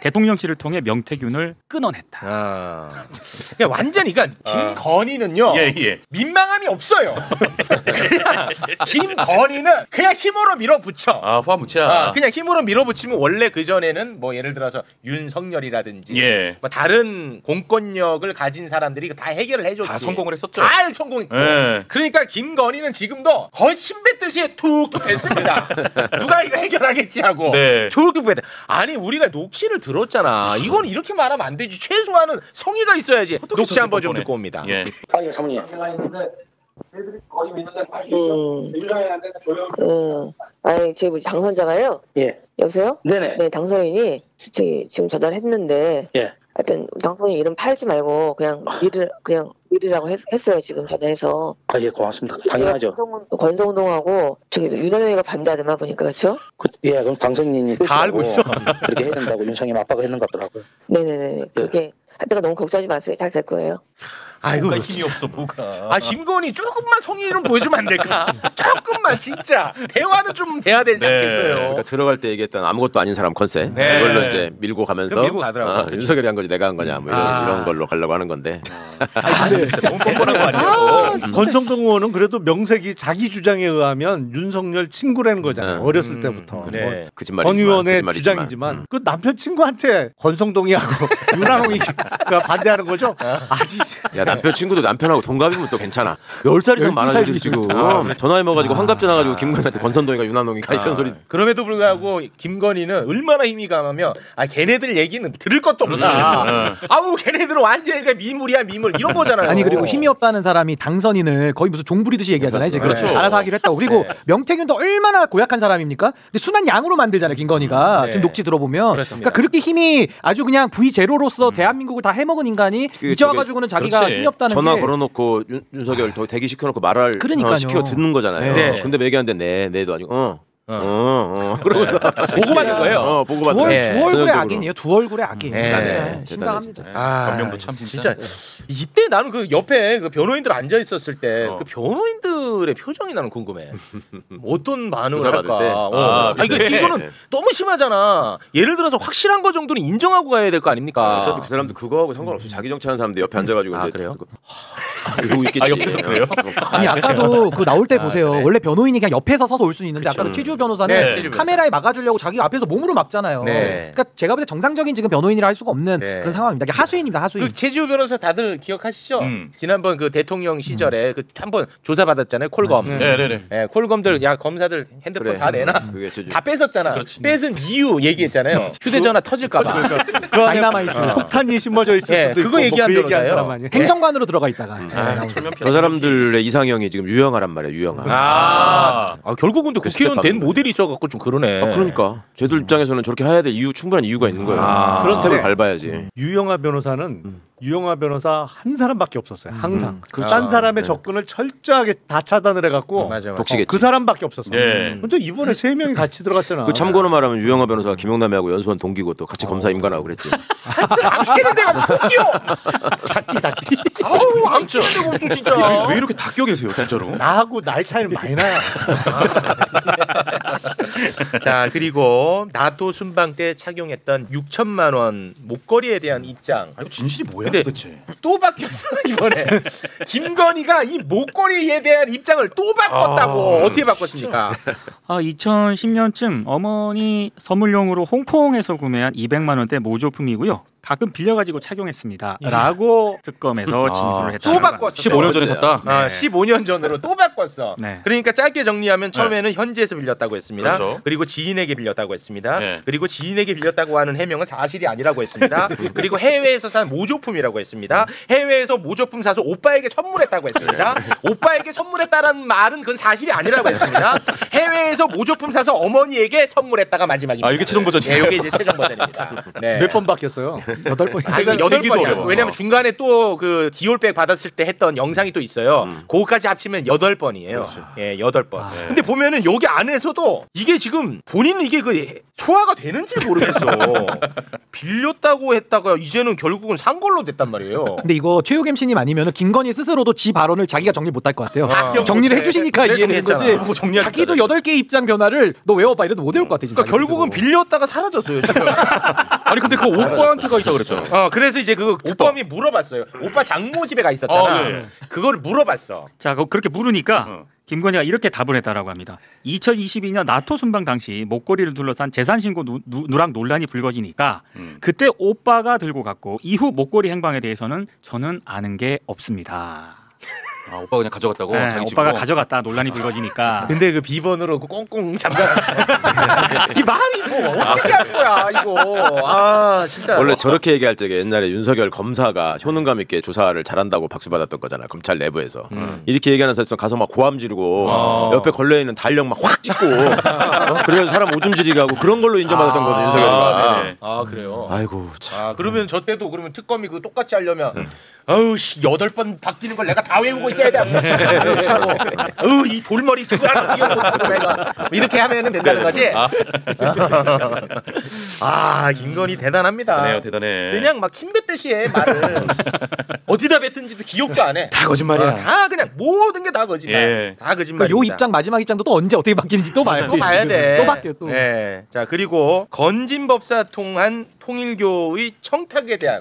B: 대통령실을 통해 명태균을 끊어냈다.
A: 그러니까 완전히 그러니까 김건희는요 민망함이 없어요. 그냥 김건희는 그냥 힘으로 밀어붙여.
E: 후한무치야.
A: 그냥 힘으로 밀어붙이면 원래 그 전에는 뭐 예를 들어서 윤석열이라든지 뭐 다른 공권력을 가진 사람들이 다 해결을 해줬지.
E: 다 성공을 했었죠.
A: 다 성공했고. 그러니까 김건희는 지금도 거의 침 뱉듯이 툭툭 뱉습니다. 누가 이거 해결하겠지 하고 툭툭 뱉. 아니 우리가 녹취를 들었잖아. 이건 이렇게 말하면 안 되지. 최소한은 성의가 있어야지. 녹취 한번 좀 듣고 옵니다.
G: 사모님.
H: 제가 있는데 애들이 거의 믿는데 할 수 있어. 유장이 안 되는 조용.
I: 아니 저희 당선자가요. 여보세요?
G: 네네.
I: 네, 당선인이 지금 전화했는데. 하여튼 당선인 이름 팔지 말고 그냥 미르라고 했어요. 지금 전화해서.
G: 고맙습니다. 당연하죠.
I: 권성동하고 저기 윤석열이가 반대하더만 보니까 그렇죠?
G: 그럼 당선인이
A: 다 알고 있어.
G: 그렇게 해야 된다고 윤석열 아빠가 했는 것 같더라고요.
I: 네네네. 그게 하여튼 너무 걱정하지 마세요. 잘 될 거예요.
E: 뭐가 힘이 없어 뭐가.
A: 김건희 조금만 성의 좀 보여주면 안 될까? 조금만 진짜 대화는 좀 돼야 되지 않겠어요?
C: 그러니까 들어갈 때 얘기했던 아무것도 아닌 사람 컨셉 이걸로 이제 밀고 가면서 윤석열이 한 거지 내가 한 거냐 뭐 이런 걸로 가려고 하는 건데.
F: 근데
E: 진짜 너무 뻔뻔한 거 아니에요?
F: 권성동 의원은 그래도 명색이 자기 주장에 의하면 윤석열 친구라는 거잖아요. 어렸을 때부터. 권 의원의 주장이지만 그 남편 친구한테 권성동이하고 윤한홍이가 반대하는 거죠? 아니
C: 야 남편 친구도 남편하고 동갑이면 또 괜찮아. 10살 이상 많아지고 지금 전화해 먹어가지고 환갑 전화가지고 김건희한테 권선동이가 윤한동이 가시는 소리.
A: 그럼에도 불구하고 김건희는 얼마나 힘이 강하면 걔네들 얘기는 들을 것도 없다. 아우 걔네들은 완전히 미물이야 미물 이런 거잖아요.
D: 아니 그리고 힘이 없다는 사람이 당선인을 거의 무슨 종부리듯이 얘기하잖아요. 지금 알아서 하기로 했다고. 그리고 명태균도 얼마나 고약한 사람입니까? 근데 순한 양으로 만들잖아요. 김건희가 지금 녹취 들어보면. 그러니까 그렇게 힘이 아주 그냥 V0로서 대한민국을 다 해먹은 인간이 이제 와가지고는 자기가 힘이 없다는
C: 전화 걸어놓고 윤석열 대기 시켜놓고 말을 시켜 듣는 거잖아요. 근데 얘기하는데 네도 아니고
A: 그러고서 보고 받는 거예요.
C: 보고 받는
D: 두 얼굴의 악인이에요. 두 얼굴의 악인. 심각합니다.
E: 변명도 참 진짜.
A: 이때 나는 그 옆에 그 변호인들 앉아 있었을 때 그 변호인들의 표정이 나는 궁금해. 어떤 반응을 할까. 이거는 너무 심하잖아. 예를 들어서 확실한 거 정도는 인정하고 가야 될 거 아닙니까?
C: 어차피 그 사람도 그거하고 상관없이 자기 정치하는 사람들 옆에 앉아가지고
A: 그래요?
C: 그러고 있겠지.
E: 옆에서 그래요?
D: 아니 아까도 그 나올 때 보세요. 원래 변호인이 그냥 옆에서 서서 올 수는 있는데 아까도 최주 변호사는 카메라에 막아주려고 자기가 앞에서 몸으로 막잖아요. 그러니까 제가 볼 때 정상적인 지금 변호인이라 할 수가 없는 그런 상황입니다. 하수인입니다. 하수인.
A: 그 최주 변호사 다들 기억하시죠? 지난번 그 대통령 시절에 그 한번 조사 받았잖아요. 콜검. 콜검들 검사들 핸드폰 다 내놔. 다 뺏었잖아. 뺏은 이유 얘기했잖아요. 휴대전화 터질까봐.
D: 다이나마이트.
F: 폭탄이 심어져 있을 수도 있고.
A: 그거 얘기한 사람
D: 행정관으로 들어가 있다가.
C: 저 사람들의 이상형이 지금 유영아란 말이야. 유영아.
A: 결국은 국회의원 된 모델이 있어갖고 좀 그러네.
C: 그러니까 쟤들 입장에서는 저렇게 해야 될 충분한 이유가 있는 거예요. 그런 스텝을 밟아야지.
F: 유영아 변호사는 유영아 변호사 한 사람밖에 없었어요. 항상. 딴 사람의 접근을 철저하게 다 차단을 해갖고
C: 독시겠지.
F: 그 사람밖에 없었어. 근데 이번에 3명이 같이 들어갔잖아.
C: 그 참고로 말하면 유영아 변호사가 김영남하고 연수원 동기고 또 같이 검사 임관하고 그랬지.
A: 안 시키는 데가 속이요. 닭띠. 아우 안 시키는 데가 없어 진짜.
E: 왜 이렇게 닦여 계세요 진짜로?
F: 나하고 나이 차이는 많이 나요.
A: 자 그리고 나토 순방 때 착용했던 6천만 원 목걸이에 대한 입장.
E: 이거 진실이 뭐야 도대체?
A: 또 바뀌었어 이번에. 김건희가 이 목걸이에 대한 입장을 또 바꿨다고. 어떻게 바꿨습니까?
B: 2010년쯤 어머니 선물용으로 홍콩에서 구매한 200만 원대 모조품이고요. 가끔 빌려가지고 착용했습니다. 라고 특검에서 진술을 했다.
A: 또 바꿨어.
E: 15년 전에 샀다.
A: 15년 전으로 또 바꿨어. 그러니까 짧게 정리하면 처음에는 현지에서 빌렸다고 했습니다. 그리고 지인에게 빌렸다고 했습니다. 그리고 지인에게 빌렸다고 하는 해명은 사실이 아니라고 했습니다. 그리고 해외에서 산 모조품이라고 했습니다. 해외에서 모조품 사서 오빠에게 선물했다고 했습니다. 오빠에게 선물했다라는 말은 그건 사실이 아니라고 했습니다. 해외에서 모조품 사서 어머니에게 선물했다가 마지막입니다.
E: 이게 최종 버전이에요?
A: 이게 이제 최종 버전입니다.
F: 몇 번 바뀌었어요?
D: 8번.
A: 8번이야. 왜냐면 중간에 또 그 디올백 받았을 때 했던 영상이 또 있어요. 그거까지 합치면 8번이에요. 8번. 근데 보면은 여기 안에서도 이게 지금 본인은 이게 그 소화가 되는지 모르겠어. 빌렸다고 했다가 이제는 결국은 산 걸로 됐단 말이에요.
D: 근데 이거 최욱 MC님 아니면은 김건희 스스로도 지 발언을 자기가 정리 못할 것 같아요. 정리를 해주시니까 이해되는 거지. 자기도 8개 입장 변화를 너 외워봐 이래도 못 외울 것 같아. 진짜.
A: 그러니까 결국은 빌렸다가 사라졌어요 지금.
E: 아니 근데 그거 오빠한테가 있다고 그랬잖아.
A: 그래서 이제 그 특검이 물어봤어요. 오빠 장모 집에 가 있었잖아. 그걸 물어봤어.
B: 자 그렇게 물으니까 김건희가 이렇게 답을 했다라고 합니다. 2022년 나토 순방 당시 목걸이를 둘러싼 재산신고 누락 논란이 불거지니까 그때 오빠가 들고 갔고 이후 목걸이 행방에 대해서는 저는 아는 게 없습니다.
E: 오빠가 그냥 가져갔다고? 자기
B: 오빠가
E: 집으로?
B: 가져갔다 논란이 불거지니까.
A: 근데 그 비번으로 꽁꽁 잠가놨어. 이 말이 뭐 어떻게 할 거야 이거. 진짜.
C: 원래 저렇게 얘기할 적에 옛날에 윤석열 검사가 효능감 있게 조사를 잘한다고 박수 받았던 거잖아. 검찰 내부에서. 이렇게 얘기하는 사람 가서 막 고함 지르고 옆에 걸려있는 달력 막 확 찍고 그래서 사람 오줌 지리게 하고 그런 걸로 인정받았던 거거든 윤석열이가.
A: 그래요.
C: 아이고 참.
A: 그러면 저 때도 그러면 특검이 그 똑같이 하려면 8번 바뀌는 걸 내가 다 외우고 있어야 돼. 이 돌머리 그거 하나 기억 못하고 내가 이렇게 하면은 된다는 거지. 김건희 대단합니다.
E: 대단해.
A: 그냥 막 침뱉듯이 해 말을. 어디다 뱉은지도 기억도 안 해.
E: 다 거짓말이야.
A: 다 그냥 모든 게 다 거짓말. 다 거짓말.
D: 요 입장 마지막 입장도 또 언제 어떻게 바뀌는지 또 봐야 돼.
A: 또 봐야 돼.
D: 또 바뀌어 또.
A: 자 그리고 건진법사 통한 통일교의 청탁에 대한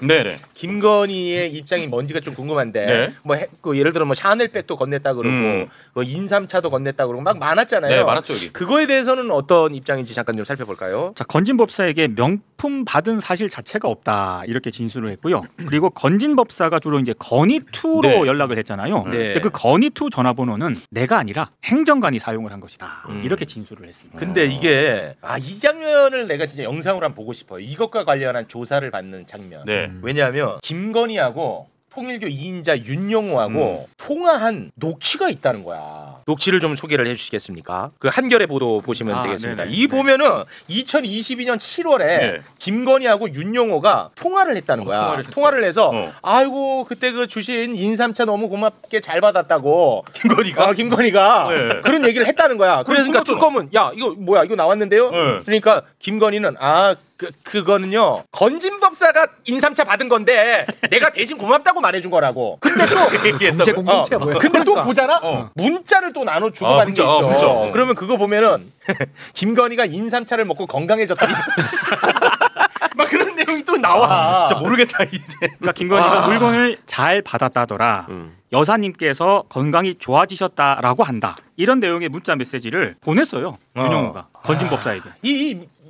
A: 김건희의 입장입니다. 뭔지가 좀 궁금한데 뭐 예를 들어 뭐 샤넬백도 건넸다 그러고 뭐 인삼차도 건넸다 그러고 막 많았잖아요.
E: 네, 많았죠 여기.
A: 그거에 대해서는 어떤 입장인지 잠깐 좀 살펴볼까요?
B: 자, 건진법사에게 명품 받은 사실 자체가 없다 이렇게 진술을 했고요. 그리고 건진법사가 주로 이제 건의2로 연락을 했잖아요. 근데 그 건의2 전화번호는 내가 아니라 행정관이 사용을 한 것이다. 이렇게 진술을 했습니다.
A: 근데 이게 이 장면을 내가 진짜 영상으로 한번 보고 싶어요. 이것과 관련한 조사를 받는 장면. 왜냐하면 김건희하고 통일교 2인자 윤영호하고 통화한 녹취가 있다는 거야. 녹취를 좀 소개를 해주시겠습니까? 그 한겨레 보도 보시면 되겠습니다. 이 보면은 2022년 7월에 김건희하고 윤영호가 통화를 했다는 거야. 통화를 해서 아이고 그때 그 주신 인삼차 너무 고맙게 잘 받았다고 김건희가 그런 얘기를 했다는 거야. 그러니까 특검은 야 이거 뭐야 이거 나왔는데요. 그러니까 김건희는 그거는요 건진법사가 인삼차 받은 건데 내가 대신 고맙다고 말해준 거라고. 근데 또
D: 공동체야 뭐야?
A: 근데 또 보잖아. 문자를 또 나눠 주고받은 게 있어. 그러면 그거 보면은 김건희가 인삼차를 먹고 건강해졌다. 막 그런 내용이 또 나와.
E: 진짜 모르겠다 이제.
B: 그러니까 김건희가 물건을 잘 받았다더라. 여사님께서 건강이 좋아지셨다라고 한다. 이런 내용의 문자 메시지를 보냈어요. 윤영호가 건진법사에게.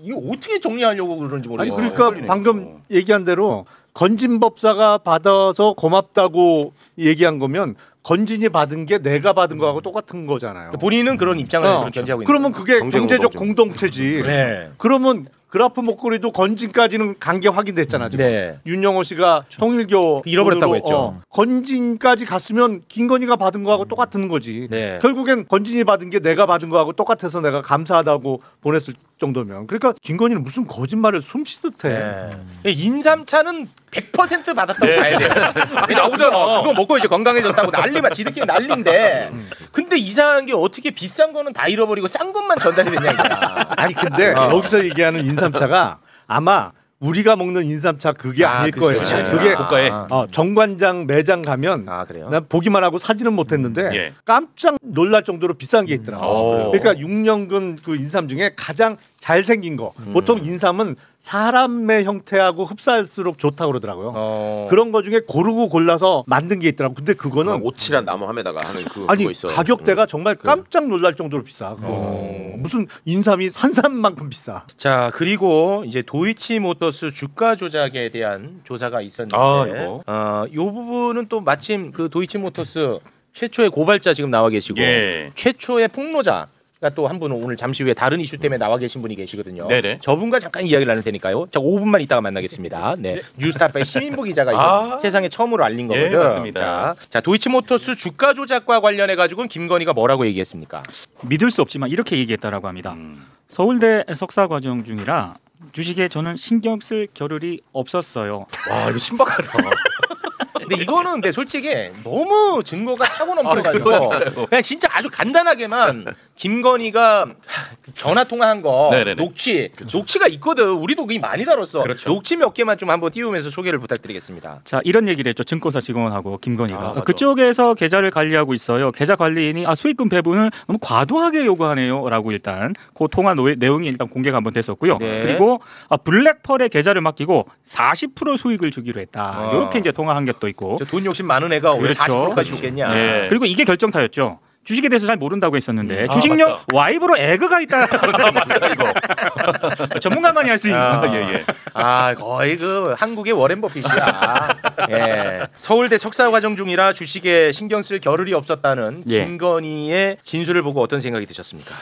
A: 이거 어떻게 정리하려고 그러는지 모르겠어.
F: 아니 그러니까 방금 얘기한 대로 건진법사가 받아서 고맙다고 얘기한 거면 건진이 받은 게 내가 받은 거하고 똑같은 거잖아요.
A: 본인은 그런 입장을 견지하고 있는.
F: 그러면 그게 경제적 공동체지. 그러면 그라프 목걸이도 건진까지는 관계 확인됐잖아 지금. 윤영호 씨가 통일교
A: 잃어버렸다고 했죠.
F: 건진까지 갔으면 김건희가 받은 거하고 똑같은 거지. 결국엔 건진이 받은 게 내가 받은 거하고 똑같아서 내가 감사하다고 보냈을 정도면. 그러니까 김건희는 무슨 거짓말을 숨쉬듯 해.
A: 인삼차는 100% 받았다고 봐야 돼요. 나오잖아. 그거 먹고 이제 건강해졌다고 난리만 지들끼리 난리인데. 근데 이상한 게 어떻게 비싼 거는 다 잃어버리고 싼 것만 전달이 되냐 이거야.
F: 아니 근데 여기서 얘기하는 인삼차가 아마 우리가 먹는 인삼차 그게 아닐 거예요. 그게
E: 고가에
F: 정관장 매장 가면 난 보기만 하고 사진은 못했는데 깜짝 놀랄 정도로 비싼 게 있더라고. 그러니까 6년근 그 인삼 중에 가장 잘생긴 거. 보통 인삼은 사람의 형태하고 흡사할수록 좋다고 그러더라고요. 그런 거 중에 고르고 골라서 만든 게 있더라고. 근데 그거는
C: 오칠한 나무 함에다가 하는
F: 아니
C: 그거 있어.
F: 가격대가 정말 깜짝 놀랄 정도로 비싸. 무슨 인삼이 산삼만큼 비싸.
A: 자 그리고 이제 도이치모터스 주가 조작에 대한 조사가 있었는데 요 부분은 또 마침 그 도이치모터스 최초의 고발자 지금 나와 계시고 최초의 폭로자 또 한 분은 오늘 잠시 후에 다른 이슈 때문에 나와 계신 분이 계시거든요. 저분과 잠깐 이야기를 나눌 테니까요. 자 5분만 있다가 만나겠습니다. 뉴스타파의 시민부 기자가 세상에 처음으로 알린 거거든요.
E: 맞습니다.
A: 자 도이치모터스 주가 조작과 관련해 가지고는 김건희가 뭐라고 얘기했습니까?
B: 믿을 수 없지만 이렇게 얘기했다라고 합니다. 서울대 석사 과정 중이라 주식에 저는 신경 쓸 겨를이 없었어요.
E: 와 이거 신박하다.
A: 근데 이거는 근데 솔직히 너무 증거가 차고 넘쳐가지고 그냥 진짜 아주 간단하게만 김건희가 전화 통화한 거 녹취가 있거든. 우리도 그게 많이 다뤘어. 녹취 몇 개만 좀 한번 띄우면서 소개를 부탁드리겠습니다.
B: 자 이런 얘기를 했죠. 증권사 직원하고 김건희가 그쪽에서 계좌를 관리하고 있어요. 계좌 관리인이 수익금 배분을 너무 과도하게 요구하네요라고 일단 그 통화 내용이 일단 공개가 한번 됐었고요. 그리고 블랙펄에 계좌를 맡기고 40% 수익을 주기로 했다. 이렇게 이제 통화한 게 또 있고.
A: 돈 욕심 많은 애가 왜 40%까지 주겠냐.
B: 그리고 이게 결정타였죠. 주식에 대해서 잘 모른다고 했었는데 주식용 와이브로 에그가 있다. 이거 전문가만이 할 수 있는.
A: 거의 그 한국의 워렌 버핏이야. 서울대 석사 과정 중이라 주식에 신경 쓸 겨를이 없었다는 김건희의 진술을 보고 어떤 생각이 드셨습니까?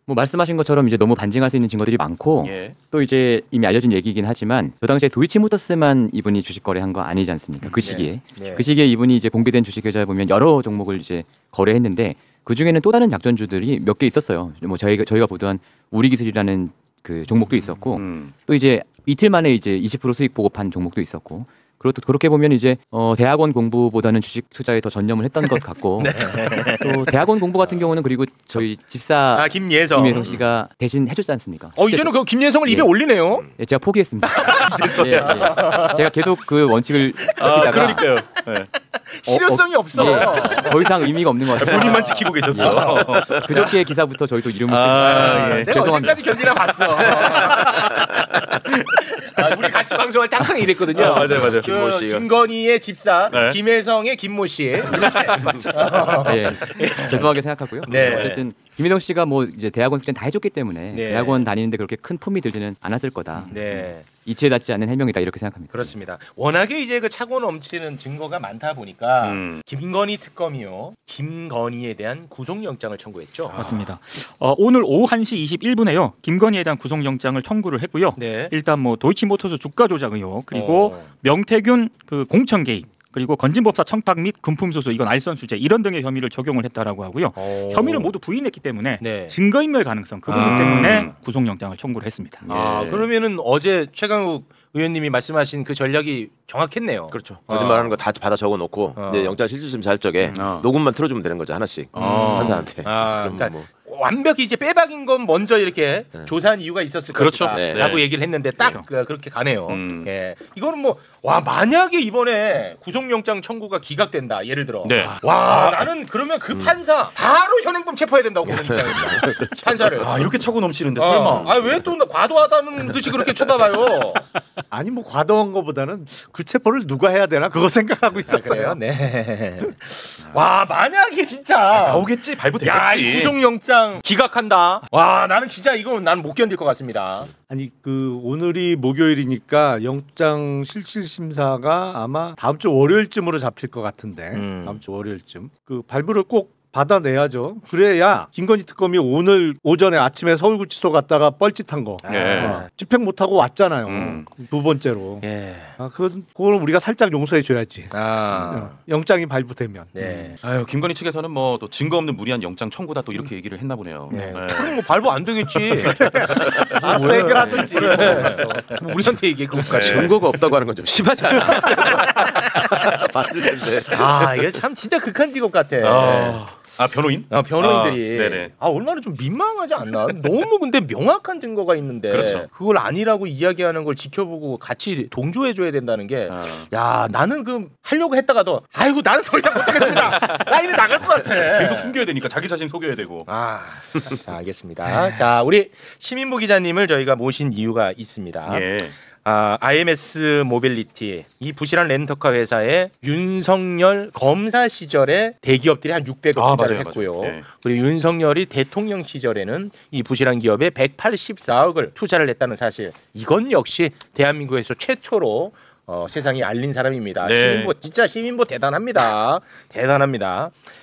J: 뭐 말씀하신 것처럼 이제 너무 반증할 수 있는 증거들이 많고 또 이제 이미 알려진 얘기이긴 하지만 그 당시에 도이치모터스만 이분이 주식 거래한 거 아니지 않습니까? 그 시기에 그 시기에 이분이 이제 공개된 주식 계좌에 보면 여러 종목을 이제 거래했는데 그 중에는 또 다른 작전주들이 몇 개 있었어요. 뭐 저희가 보도한 우리기술이라는 그 종목도 있었고 또 이제 이틀 만에 이제 20% 수익 보고 판 종목도 있었고. 그렇게 보면 이제 대학원 공부보다는 주식 투자에 더 전념을 했던 것 같고 또 대학원 공부 같은 경우는 그리고 저희 집사 김예성 씨가 대신 해줬지 않습니까?
A: 이제는 그 김예성을 입에 올리네요.
J: 제가 포기했습니다. 제가 계속 그 원칙을 지키다가
E: 그러니까요.
A: 실효성이 없어.
J: 더 이상 의미가 없는 것 같아요.
E: 본인만 지키고 계셨어.
J: 그저께 기사부터 저희도 이름을
A: 내가 언제까지 견디나 봤어. 우리 같이 방송할 때 항상 이랬거든요.
E: 맞아요.
A: 김모 씨. 김건희의 집사 김혜성의 김모 씨.
J: 죄송하게 생각하고요. 어쨌든 김민영 씨가 뭐 이제 대학원 숙제는 다 해줬기 때문에 대학원 다니는데 그렇게 큰 품이 들지는 않았을 거다. 이치에 닿지 않는 해명이다 이렇게 생각합니다.
A: 그렇습니다. 워낙에 이제 그 차고 넘치는 증거가 많다 보니까 김건희 특검이요 김건희에 대한 구속영장을 청구했죠.
B: 맞습니다. 오늘 오후 1시 21분에요. 김건희에 대한 구속영장을 청구를 했고요. 일단 뭐 도이치모터스 주가 조작 의혹 그리고 명태균 그 공천 개입 그리고 건진법사 청탁 및 금품수수 이건 알선수재 이런 등의 혐의를 적용을 했다라고 하고요. 혐의를 모두 부인했기 때문에 증거인멸 가능성 그 부분 때문에 구속영장을 청구를 했습니다.
A: 그러면은 어제 최강욱 의원님이 말씀하신 그 전략이 정확했네요.
C: 그렇죠. 거짓말하는 거 다 받아 적어놓고 이제 영장 실질심사 할 적에 녹음만 틀어주면 되는 거죠 하나씩 한 사람한테.
A: 그러니까 완벽히 이제 빼박인 건 먼저 이렇게 조사한 이유가 있었을 것이다라고 얘기를 했는데 딱 그렇게 가네요. 이거는 뭐 와 만약에 이번에 구속영장 청구가 기각된다 예를 들어 와 나는 그러면 그 판사 바로 현행범 체포해야 된다고 보는 입장입니다. 판사를
E: 이렇게 차고 넘치는데 설마
A: 왜 또 과도하다는 듯이 그렇게 쳐다봐요.
F: 아니 뭐 과도한 거보다는 그 체포를 누가 해야 되나 그거 생각하고 있었어요.
A: 와 만약에 진짜
E: 나오겠지 발부되겠지.
A: 이 구속영장 기각한다. 와 나는 진짜 이거 난 못 견딜 것 같습니다.
F: 아니 그 오늘이 목요일이니까 영장 실질심사가 아마 다음 주 월요일쯤으로 잡힐 것 같은데 다음 주 월요일쯤 그 발부를 꼭 받아내야죠. 그래야 김건희 특검이 오늘 오전에 아침에 서울구치소 갔다가 뻘짓한 거 집행 못하고 왔잖아요. 두 번째로. 그걸 우리가 살짝 용서해줘야지. 영장이 발부되면.
E: 아유 김건희 측에서는 뭐 또 증거 없는 무리한 영장 청구다 또 이렇게 얘기를 했나 보네요.
A: 그럼 뭐 발부 안 되겠지.
F: 알아서 해결하든지.
A: 우리한테 얘기해 그거까지.
C: 증거가 없다고 하는 건 좀 심하잖아. 봤을 텐데.
A: 이게 참 진짜 극한 직업 같아.
E: 변호인?
A: 변호인들이 얼마나 좀 민망하지 않나? 너무 근데 명확한 증거가 있는데 그걸 아니라고 이야기하는 걸 지켜보고 같이 동조해줘야 된다는 게 야 나는 그 하려고 했다가도 아이고 나는 더 이상 못하겠습니다. 나 이미 나갈 것 같아.
E: 계속 숨겨야 되니까 자기 자신 속여야 되고.
A: 자 알겠습니다. 자 우리 시민보 기자님을 저희가 모신 이유가 있습니다. IMS 모빌리티 이 부실한 렌터카 회사의 윤석열 검사 시절에 대기업들이 한 600억 투자를 했고요. 그리고 윤석열이 대통령 시절에는 이 부실한 기업에 184억을 투자를 했다는 사실 이건 역시 대한민국에서 최초로 세상이 알린 사람입니다. 시민보 진짜 시민보 대단합니다.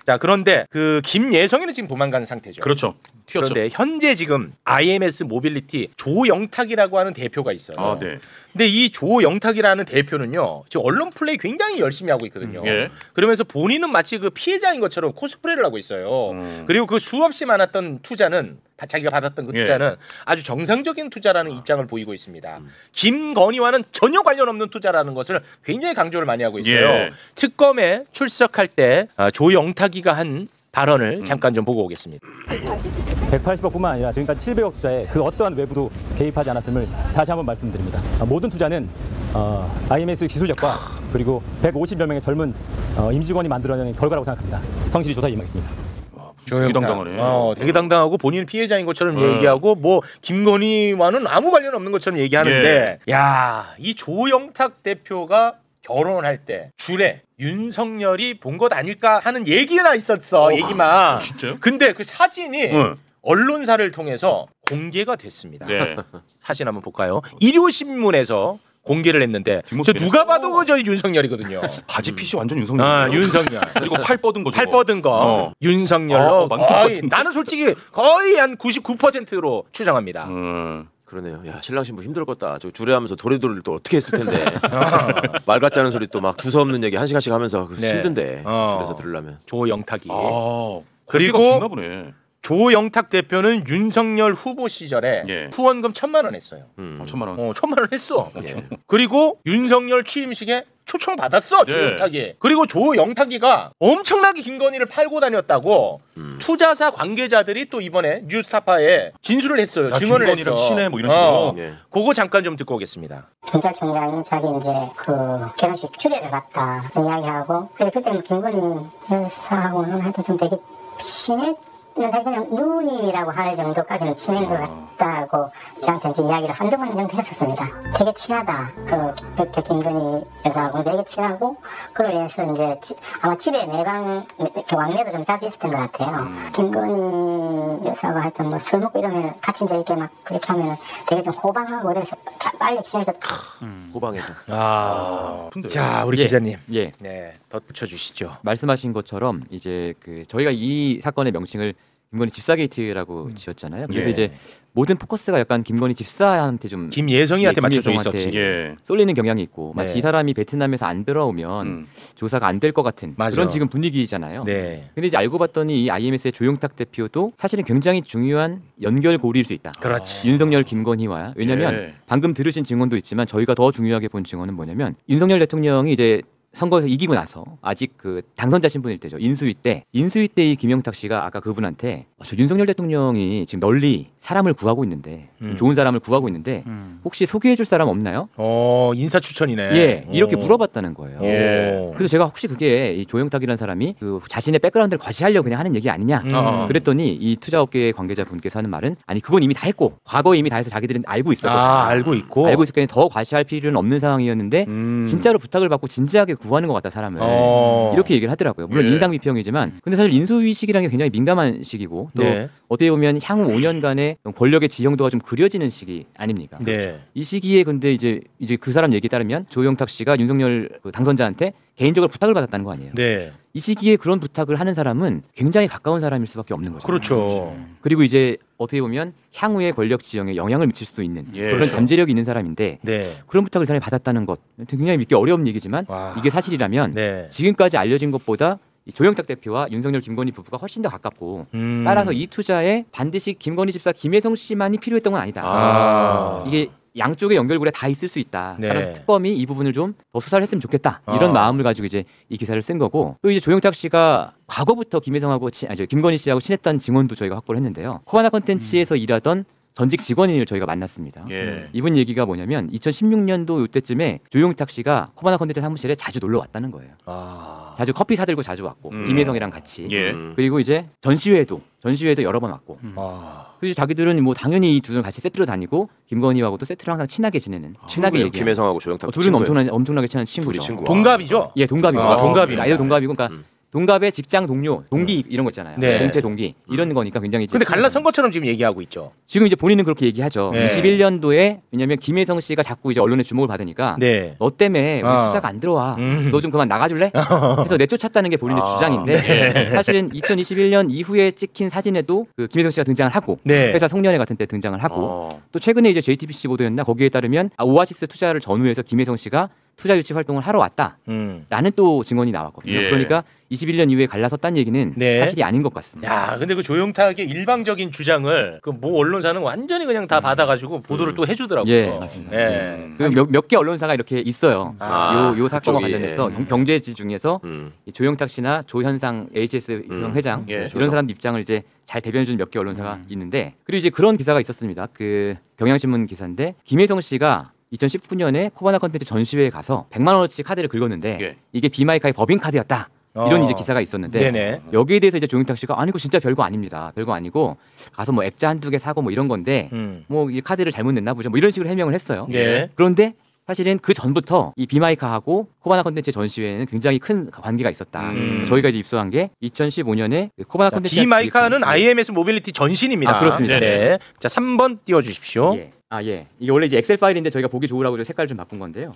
A: 자 그런데 그 김예성이는 지금 도망가는 상태죠.
E: 그렇죠. 튀었죠.
A: 그런데 현재 지금 IMS 모빌리티 조영탁이라고 하는 대표가 있어요. 근데 이 조영탁이라는 대표는요 지금 언론 플레이 굉장히 열심히 하고 있거든요. 그러면서 본인은 마치 그 피해자인 것처럼 코스프레를 하고 있어요. 그리고 그 수없이 많았던 투자는 자기가 받았던 그 투자는 아주 정상적인 투자라는 입장을 보이고 있습니다. 김건희와는 전혀 관련 없는 투자라는 것을 굉장히 강조를 많이 하고 있어요. 특검에 출석할 때 조영탁이가 한 발언을 잠깐 좀 보고 오겠습니다.
K: 180억뿐만 아니라 지금까지 700억 투자에 그 어떠한 외부도 개입하지 않았음을 다시 한번 말씀드립니다. 모든 투자는 IMS 기술력과 그리고 150여 명의 젊은 임직원이 만들어낸 결과라고 생각합니다. 성실히 조사에 임하겠습니다.
E: 되게 당당하네.
A: 되게 당당하고 본인은 피해자인 것처럼 얘기하고 뭐 김건희와는 아무 관련 없는 것처럼 얘기하는데 이 조영탁 대표가 결혼할 때 줄에 윤석열이 본 것 아닐까 하는 얘기가 있었어. 얘기만.
E: 진짜요?
A: 근데 그 사진이 언론사를 통해서 공개가 됐습니다. 사진 한번 볼까요? 일요신문에서 공개를 했는데 저 누가 봐도 저희 윤석열이거든요.
E: 바지 핏이 완전 윤석열.
A: 윤석열.
E: 그리고 팔 뻗은 거.
A: 팔 뻗은 거. 윤석열로 거의 나는 솔직히 거의 한 99%로 추정합니다.
C: 그러네요. 야 신랑 신부 힘들었겠다. 저 주례하면서 도레도를 또 어떻게 했을 텐데 말 같지 않은 소리 또 막 두서없는 얘기 한 시간씩 하면서 힘든데 줄에서 들으려면.
A: 조영탁이. 그리고 조영탁 대표는 윤석열 후보 시절에 후원금 1,000만 원 했어요.
E: 1,000만 원.
A: 1,000만 원 했어. 그리고 윤석열 취임식에 초청 받았어 조영탁이. 그리고 조영탁이가 엄청나게 김건희를 팔고 다녔다고 투자사 관계자들이 또 이번에 뉴스타파에 진술을 했어요. 증언을 했어.
E: 김건희랑 친해 뭐 이런 식으로.
A: 그거 잠깐 좀 듣고 오겠습니다.
L: 경찰청장이 자기 이제 그 결혼식 추례를 갔다 이야기하고 그때는 김건희 여사하고는 하여튼 좀 되게 친했. 그냥 누님이라고 할 정도까지는 친한 것 같다고 저한테 이야기를 한두 번 정도 했었습니다. 되게 친하다. 그때 김건희 여사하고 되게 친하고 그로 인해서 이제 아마 집에 내방 왕래도 좀 자주 있었던 것 같아요. 김건희 여사가 하여튼 뭐 술 먹고 이러면 같이 이제 이렇게 막 그렇게 하면은 되게 좀 호방하고 그래서 빨리 친해졌.
C: 호방에서.
A: 자 우리 기자님.
J: 예.
A: 네. 덧붙여 주시죠.
J: 말씀하신 것처럼 이제 저희가 이 사건의 명칭을 김건희 집사 게이트라고 지었잖아요. 그래서 이제 모든 포커스가 약간 김건희 집사한테 좀
A: 김예성이한테 맞춰져 있었지.
J: 쏠리는 경향이 있고 마치 이 사람이 베트남에서 안 돌아오면 조사가 안 될 것 같은 그런 지금 분위기잖아요. 근데 이제 알고 봤더니 이 IMS의 조영탁 대표도 사실은 굉장히 중요한 연결고리일 수 있다.
A: 그렇지.
J: 윤석열 김건희와 왜냐하면 방금 들으신 증언도 있지만 저희가 더 중요하게 본 증언은 뭐냐면 윤석열 대통령이 이제 선거에서 이기고 나서 아직 당선자 신분일 때죠. 인수위 때 이 김영탁 씨가 아까 그분한테 저 윤석열 대통령이 지금 널리 사람을 구하고 있는데 좋은 사람을 구하고 있는데 혹시 소개해줄 사람 없나요?
A: 인사 추천이네.
J: 예, 이렇게 물어봤다는 거예요. 그래서 제가 혹시 그게 이 조영탁이라는 사람이 자신의 백그라운드를 과시하려고 그냥 하는 얘기 아니냐? 그랬더니 이 투자업계 관계자분께서 하는 말은 아니 그건 이미 다 했고 과거에 이미 다 해서 자기들은 알고 있었거든요.
A: 알고
J: 있었기 때문에 더 과시할 필요는 없는 상황이었는데 진짜로 부탁을 받고 진지하게 구하는 것 같다 사람을 이렇게 얘기를 하더라고요. 물론 인상 비평이지만 근데 사실 인수위 시기라는 게 굉장히 민감한 시기고 또 어떻게 보면 향후 5년간의 권력의 지형도가 좀 그려지는 시기 아닙니까? 이 시기에 근데 이제 그 사람 얘기에 따르면 조영탁 씨가 윤석열 당선자한테 개인적으로 부탁을 받았다는 거 아니에요. 이 시기에 그런 부탁을 하는 사람은 굉장히 가까운 사람일 수밖에 없는 거죠.
A: 그렇죠.
J: 그리고 이제 어떻게 보면 향후의 권력 지형에 영향을 미칠 수 있는 그런 잠재력이 있는 사람인데 그런 부탁을 사람이 받았다는 것 굉장히 믿기 어려운 얘기지만 이게 사실이라면 지금까지 알려진 것보다 조영탁 대표와 윤석열 김건희 부부가 훨씬 더 가깝고 따라서 이 투자에 반드시 김건희 집사 김혜성 씨만이 필요했던 건 아니다. 이게 양쪽의 연결고리가 다 있을 수 있다. 따라서 특검이 이 부분을 좀 더 수사를 했으면 좋겠다. 이런 마음을 가지고 이제 이 기사를 쓴 거고 또 이제 조영탁 씨가 과거부터 김혜성하고 김건희 씨하고 친했다는 증언도 저희가 확보를 했는데요. 코바나 컨텐츠에서 일하던 전직 직원인을 저희가 만났습니다. 이분 얘기가 뭐냐면 2016년도 이때쯤에 조영탁 씨가 코바나 컨텐츠 사무실에 자주 놀러 왔다는 거예요. 자주 커피 사들고 자주 왔고 김혜성이랑 같이 그리고 이제 전시회도 여러 번 왔고 그래서 자기들은 뭐 당연히 이 두 사람 같이 세트로 다니고 김건희하고도 세트로 항상 친하게 지내는 친하게 얘기하는
C: 김혜성하고 조영탁
J: 둘은 엄청나게 친한 친구죠.
A: 동갑이죠?
J: 예, 동갑이고 나이도 동갑이고 그러니까 동갑의 직장 동료, 동기 이런 거 있잖아요. 공채 동기 이런 거니까 굉장히.
A: 근데 갈라선 것처럼 지금 얘기하고 있죠.
J: 지금 이제 본인은 그렇게 얘기하죠. 21년도에 왜냐면 김혜성 씨가 자꾸 이제 언론의 주목을 받으니까 너 때문에 우리 투자가 안 들어와. 너 좀 그만 나가줄래? 그래서 내쫓았다는 게 본인의 주장인데 사실은 2021년 이후에 찍힌 사진에도 그 김혜성 씨가 등장을 하고 회사 송년회 같은 때 등장을 하고 또 최근에 이제 JTBC 보도였나 거기에 따르면 오아시스 투자를 전후해서 김혜성 씨가 투자 유치 활동을 하러 왔다라는 또 증언이 나왔거든요. 그러니까 21년 이후에 갈라섰다는 얘기는 사실이 아닌 것 같습니다.
A: 야, 근데 그 조영탁의 일방적인 주장을 그 모 언론사는 완전히 그냥 다 받아가지고 보도를 또 해주더라고요.
J: 예, 맞습니다. 몇 개 언론사가 이렇게 있어요. 요 사건과 관련해서 경제지 중에서 조영탁 씨나 조현상 HS 회장 이런 사람들 입장을 이제 잘 대변해주는 몇 개 언론사가 있는데 그리고 이제 그런 기사가 있었습니다. 그 경향신문 기사인데 김혜성 씨가 2019년에 코바나 컨텐츠 전시회에 가서 100만 원어치 카드를 긁었는데 이게 비마이카의 법인 카드였다. 이런 이제 기사가 있었는데 여기에 대해서 이제 조영탁 씨가 아니 그 진짜 별거 아닙니다. 별거 아니고 가서 뭐 액자 한두 개 사고 뭐 이런 건데 뭐 이 카드를 잘못 냈나 보죠. 뭐 이런 식으로 해명을 했어요. 그런데 사실은 그 전부터 이 비마이카하고 코바나 컨텐츠 전시회에는 굉장히 큰 관계가 있었다. 저희가 이제 입수한 게 2015년에 코바나 컨텐츠
A: 비마이카는 IMS 모빌리티 전신입니다.
J: 그렇습니다.
A: 자, 3번 띄워 주십시오.
J: 이게 원래 이제 엑셀 파일인데 저희가 보기 좋으라고 색깔을 좀 바꾼 건데요.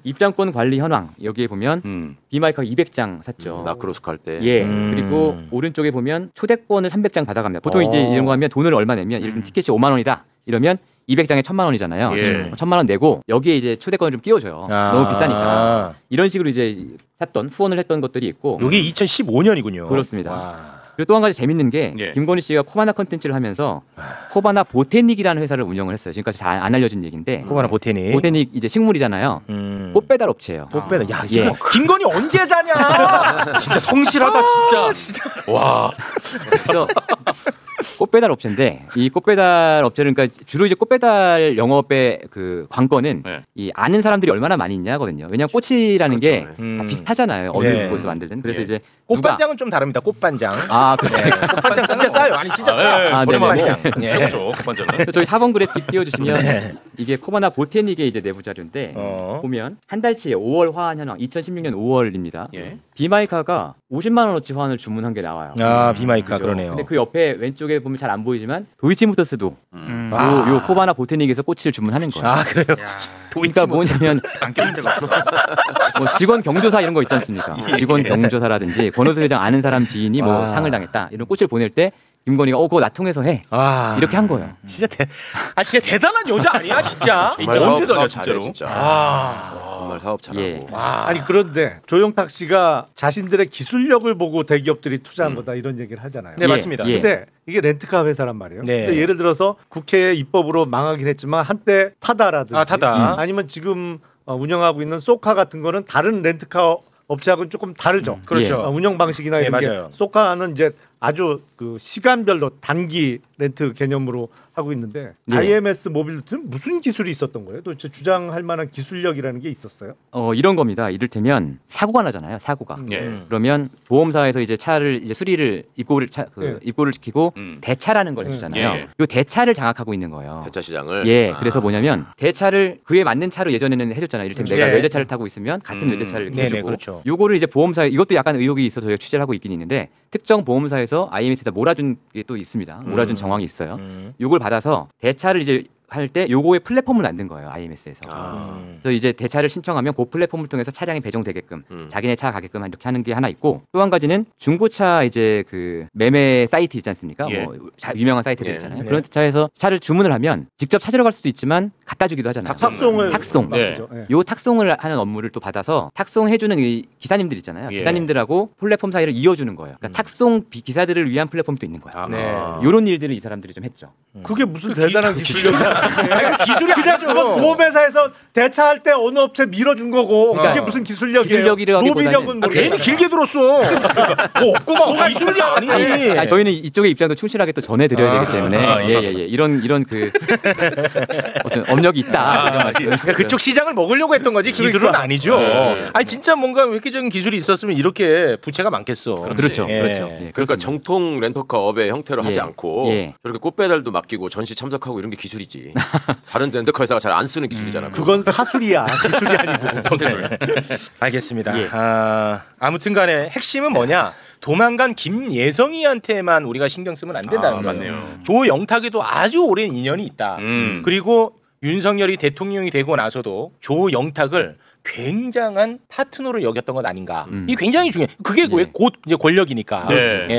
J: 입장권 관리 현황 여기에 보면 비마이카 200장 샀죠.
C: 마크로스크 할 때.
J: 그리고 오른쪽에 보면 초대권을 300장 받아갑니다. 보통 이제 이런 거 하면 돈을 얼마 내면 이렇게 티켓이 5만 원이다. 이러면 200장에 1,000만 원이잖아요. 1,000만 원 내고 여기에 이제 초대권을 좀 끼워줘요. 너무 비싸니까. 이런 식으로 이제 샀던 후원을 했던 것들이 있고.
A: 이게 2015년이군요.
J: 그렇습니다. 그리고 또 한 가지 재밌는 게 김건희 씨가 코바나 컨텐츠를 하면서 코바나 보테닉이라는 회사를 운영을 했어요. 지금까지 잘 안 알려진 얘기인데.
A: 코바나 보테닉.
J: 보테닉 이제 식물이잖아요. 꽃 배달 업체예요.
A: 꽃 배달. 야, 김건희 언제 자냐?
C: 진짜 성실하다 진짜.
J: 와. 그래서 꽃배달 업체인데 이 꽃배달 업체를 그러니까 주로 이제 꽃배달 영업의 그 관건은 이 아는 사람들이 얼마나 많이 있냐거든요. 왜냐하면 꽃이라는 게 다 비슷하잖아요. 어느 곳에서 만들든. 그래서 이제
A: 꽃반장은 좀 다릅니다. 꽃반장.
J: 아, 그래요.
A: 꽃반장 진짜 싸요. 아니 진짜 싸요.
E: 최고죠. 꽃반장은.
J: 저희 4번 그래픽 띄워주시면 이게 코바나 보테닉의 이제 내부 자료인데 보면 한 달치 5월 화환 현황 2016년 5월입니다. 비마이카가 50만 원어치 화환을 주문한 게 나와요.
A: 아, 비마이카 그러네요.
J: 근데 그 옆에 왼쪽에 보면 잘 안 보이지만 도이치모터스도 요 코바나 보테닉에서 꽃을 주문하는 거예요.
A: 아, 그래요?
J: 그러니까 뭐냐면 뭐 직원 경조사 이런 거 있지 않습니까? 직원 경조사라든지 권오수 회장 아는 사람 지인이 뭐 상을 당했다 이런 꽃을 보낼 때 김건희가 그거 나 통해서 해 이렇게 한 거예요.
A: 진짜 진짜 대단한 여자 아니야 진짜?
E: 언제 전이야 진짜로?
C: 정말 사업 잘하고.
F: 아니 그런데 조영탁 씨가 자신들의 기술력을 보고 대기업들이 투자한 거다 이런 얘기를 하잖아요.
A: 네, 맞습니다.
F: 근데 이게 렌트카 회사란 말이에요. 근데 예를 들어서 국회 입법으로 망하긴 했지만 한때 타다라든지 아니면 지금 운영하고 있는 소카 같은 거는 다른 렌트카 업체하고는 조금 다르죠.
A: 그렇죠.
F: 운영 방식이나 이런 게 소카는 이제 아주 그 시간별로 단기 렌트 개념으로 하고 있는데 IMS 모빌리티는 무슨 기술이 있었던 거예요? 도대체 주장할 만한 기술력이라는 게 있었어요?
J: 이런 겁니다. 이를테면 사고가 나잖아요. 사고가. 그러면 보험사에서 이제 차를 이제 수리를 입고를 시키고 대차라는 걸 해주잖아요. 이 대차를 장악하고 있는 거예요.
C: 대차 시장을.
J: 그래서 뭐냐면 대차를 그에 맞는 차로 예전에는 해줬잖아요. 이를테면 내가 외제차를 타고 있으면 같은 외제차를 이렇게 해주고.
A: 그렇죠.
J: 요거를 이제 보험사에 이것도 약간 의혹이 있어서 저희가 취재를 하고 있긴 있는데 특정 보험사에서 IMS에다 몰아준 게 또 있습니다. 몰아준 정황이 있어요. 요걸 받아서 대차를 이제 할 때 요거의 플랫폼을 만든 거예요. IMS에서. 그래서 이제 대차를 신청하면 그 플랫폼을 통해서 차량이 배정되게끔 자기네 차 가게끔 이렇게 하는 게 하나 있고 또 한 가지는 중고차 이제 그 매매 사이트 있지 않습니까? 뭐 유명한 사이트들 있잖아요. 그런 차에서 차를 주문을 하면 직접 찾으러 갈 수도 있지만 갖다 주기도 하잖아요. 탁송. 요 탁송을 하는 업무를 또 받아서 탁송해주는 이 기사님들 있잖아요. 기사님들하고 플랫폼 사이를 이어주는 거예요. 그러니까 탁송 기사들을 위한 플랫폼도 있는 거예요. 요런 일들을 이 사람들이 좀 했죠.
F: 그게 무슨 대단한 기술력이야.
A: 기술이
F: 그냥 그건 보험회사에서 대차할 때 어느 업체 밀어준 거고 그게 무슨 기술력이에요? 로비력은
A: 괜히 길게 들었어. 뭐 없구만. 기술이 아니지.
J: 저희는 이쪽의 입장도 충실하게 또 전해드려야 되기 때문에 이런 그 어떤 업력이 있다.
A: 그러니까 그쪽 시장을 먹으려고 했던 거지 기술은 아니죠. 아니 진짜 뭔가 획기적인 기술이 있었으면 이렇게 부채가 많겠어.
J: 그렇죠.
C: 그러니까 정통 렌터카 업의 형태로 하지 않고 저렇게 꽃배달도 맡기고 전시 참석하고 이런 게 기술이지. 다른 렌터카 회사가 잘 안 쓰는 기술이잖아.
F: 그건 사술이야. 기술이 아니고.
A: 알겠습니다. 아무튼간에 핵심은 뭐냐? 도망간 김예성이한테만 우리가 신경 쓰면 안 된다는 거예요.
E: 맞네요.
A: 조영탁에도 아주 오랜 인연이 있다. 그리고 윤석열이 대통령이 되고 나서도 조영탁을 굉장한 파트너로 여겼던 것 아닌가. 이 굉장히 중요해. 그게 왜 곧 이제 권력이니까.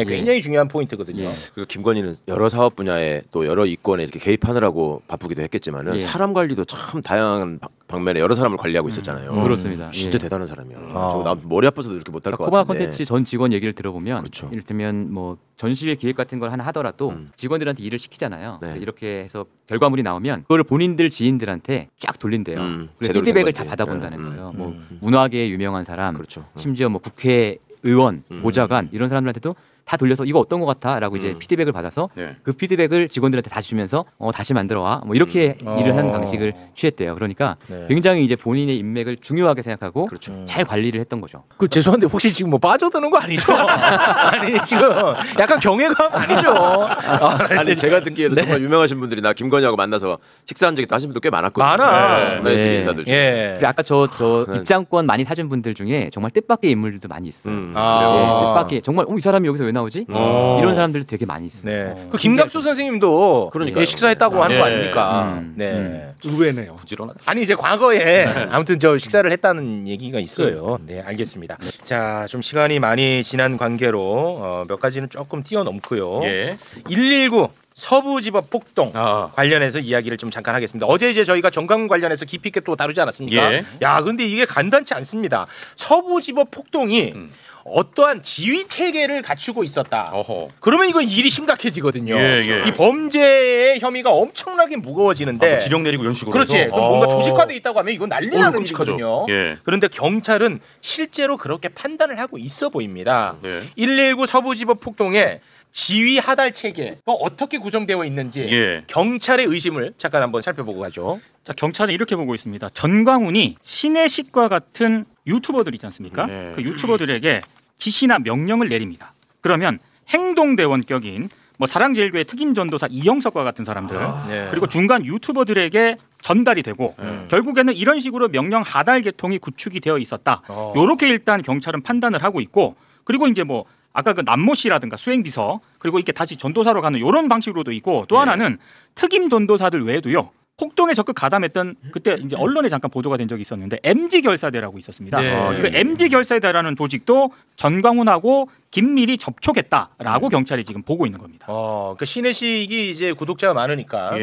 A: 굉장히 중요한 포인트거든요.
C: 그리고 김건희는 여러 사업 분야에 또 여러 이권에 이렇게 개입하느라고 바쁘기도 했겠지만은 사람 관리도 참 다양한 방면에 여러 사람을 관리하고 있었잖아요.
J: 그렇습니다.
C: 진짜 대단한 사람이야. 나 머리 아파서도 이렇게 못할 것 같은데.
J: 코바나 콘텐츠 전 직원 얘기를 들어보면 이를테면 뭐 전시회 기획 같은 걸 하나 하더라도 직원들한테 일을 시키잖아요. 이렇게 해서 결과물이 나오면 그걸 본인들 지인들한테 쫙 돌린대요. 그래서 피드백을 다 받아본다는 거예요. 뭐 문화계에 유명한 사람, 심지어 뭐 국회의원, 보좌관 이런 사람들한테도 다 돌려서 이거 어떤 것 같아라고 이제 피드백을 받아서 그 피드백을 직원들한테 다시 주면서 다시 만들어와 뭐 이렇게 일을 하는 방식을 취했대요. 그러니까 굉장히 이제 본인의 인맥을 중요하게 생각하고 잘 관리를 했던 거죠.
A: 그 죄송한데 혹시 지금 뭐 빠져드는 거 아니죠? 아니 지금 약간 경외감 아니죠?
C: 아니 제가 듣기에도 정말 유명하신 분들이 나 김건희하고 만나서 식사한 적이 하신 분도 꽤 많았거든요.
A: 많아.
C: 인사들 중에.
J: 아까 저 입장권 많이 사준 분들 중에 정말 뜻밖의 인물들도 많이 있어요. 뜻밖의 정말 이 사람이 여기서 왜 나오지? 이런 사람들도 되게 많이 있어요.
A: 그 김갑수 선생님도 식사했다고 하는 거 아닙니까?
F: 의외네요.
E: 부지런하다.
A: 아니 이제 과거에 아무튼 저 식사를 했다는 얘기가 있어요. 네, 알겠습니다. 자, 좀 시간이 많이 지난 관계로 몇 가지는 조금 뛰어넘고요. 119 서부지법 폭동 관련해서 이야기를 좀 잠깐 하겠습니다. 어제 이제 저희가 정강 관련해서 깊이 있게 또 다루지 않았습니까? 야, 근데 이게 간단치 않습니다. 서부지법 폭동이 어떠한 지휘 체계를 갖추고 있었다. 그러면 이건 일이 심각해지거든요. 이 범죄의 혐의가 엄청나게 무거워지는데
E: 지령 내리고 이런 식으로
A: 그렇지. 그럼 뭔가 조직화돼 있다고 하면 이건 난리 나는 일이거든요. 그런데 경찰은 실제로 그렇게 판단을 하고 있어 보입니다. 119 서부지법 폭동에 지휘 하달 체계가 어떻게 구성되어 있는지 경찰의 의심을 잠깐 한번 살펴보고 가죠.
B: 자, 경찰은 이렇게 보고 있습니다. 전광훈이 신혜식과 같은 유튜버들 있지 않습니까? 그 유튜버들에게 지시나 명령을 내립니다. 그러면 행동대원격인 뭐 사랑제일교회 특임전도사 이영석과 같은 사람들 그리고 중간 유튜버들에게 전달이 되고 결국에는 이런 식으로 명령 하달 계통이 구축이 되어 있었다. 요렇게 일단 경찰은 판단을 하고 있고 그리고 이제 뭐 아까 그 남모 씨라든가 수행비서 그리고 이렇게 다시 전도사로 가는 이런 방식으로도 있고 또 하나는 특임 전도사들 외에도요. 폭동에 적극 가담했던 그때 이제 언론에 잠깐 보도가 된 적이 있었는데 MG 결사대라고 있었습니다. 그 MG 결사대라는 조직도 전광훈하고 긴밀히 접촉했다라고 경찰이 지금 보고 있는 겁니다.
A: 그 신혜식이 이제 구독자가 많으니까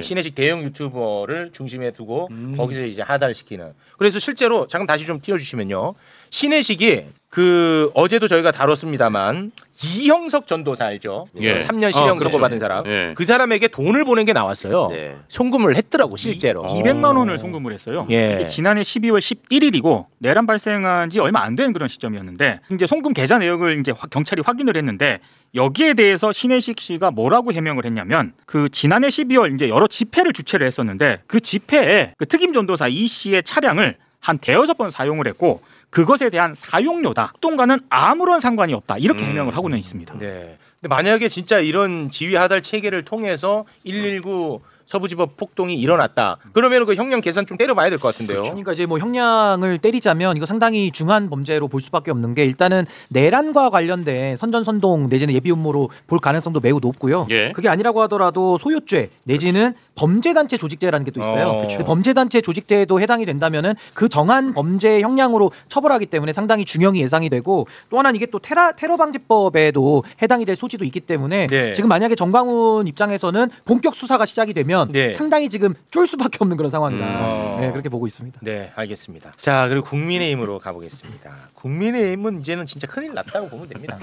A: 신혜식 대형 유튜버를 중심에 두고 거기서 이제 하달시키는. 그래서 실제로 잠깐 다시 좀 띄워주시면요. 신혜식이 그 어제도 저희가 다뤘습니다만 이형석 전도사 알죠? 3년 실형 선고받은 사람. 그 사람에게 돈을 보낸 게 나왔어요. 송금을 했더라고 실제로.
B: 200만 원을 송금을 했어요. 이게 지난해 12월 11일이고 내란 발생한 지 얼마 안 된 그런 시점이었는데 이제 송금 계좌 내역을 이제 경찰이 확인을 했는데 여기에 대해서 신혜식 씨가 뭐라고 해명을 했냐면 그 지난해 12월 이제 여러 집회를 주최를 했었는데 그 집회에 그 특임 전도사 이 씨의 차량을 한 대여섯 번 사용을 했고 그것에 대한 사용료다. 폭동과는 아무런 상관이 없다. 이렇게 해명을 하고는 있습니다.
A: 근데 만약에 진짜 이런 지휘 하달 체계를 통해서 119 서부지법 폭동이 일어났다. 그러면 그 형량 계산 좀 때려봐야 될 것 같은데요.
D: 그러니까 이제 뭐 형량을 때리자면 이거 상당히 중한 범죄로 볼 수밖에 없는 게 일단은 내란과 관련된 선전선동 내지는 예비 음모로 볼 가능성도 매우 높고요. 그게 아니라고 하더라도 소요죄 내지는 범죄단체 조직죄라는 게 또 있어요. 범죄단체 조직죄에도 해당이 된다면은 그 정한 범죄 형량으로 처벌하기 때문에 상당히 중형이 예상이 되고 또 하나는 이게 또 테러 방지법에도 해당이 될 소지도 있기 때문에 지금 만약에 전광훈 입장에서는 본격 수사가 시작이 되면 상당히 지금 쫄 수밖에 없는 그런 상황이다. 그렇게 보고 있습니다.
A: 네, 알겠습니다. 자, 그리고 국민의힘으로 가보겠습니다. 국민의힘은 이제는 진짜 큰일 났다고 보면 됩니다.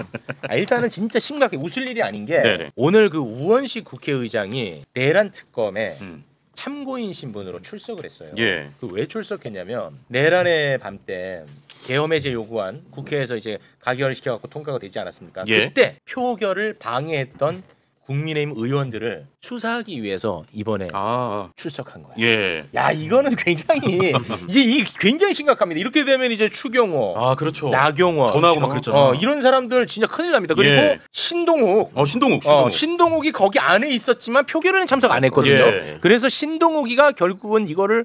A: 일단은 진짜 심각하게 웃을 일이 아닌 게 오늘 그 우원식 국회의장이 내란 특검에 참고인 신분으로 출석을 했어요. 그 왜 출석했냐면 내란의 밤 때 계엄 해제 요구안 국회에서 이제 가결시켜 갖고 통과가 되지 않았습니까? 그때 표결을 방해했던 국민의힘 의원들을 수사하기 위해서 이번에 출석한 거야. 야, 이거는 굉장히 이제 굉장히 심각합니다. 이렇게 되면 이제 추경호, 나경원,
E: 전화하고 막 그랬잖아.
A: 이런 사람들 진짜 큰일 납니다. 그리고 신동욱, 신동욱이 거기 안에 있었지만 표결에는 참석 안 했거든요. 그래서 신동욱이가 결국은 이거를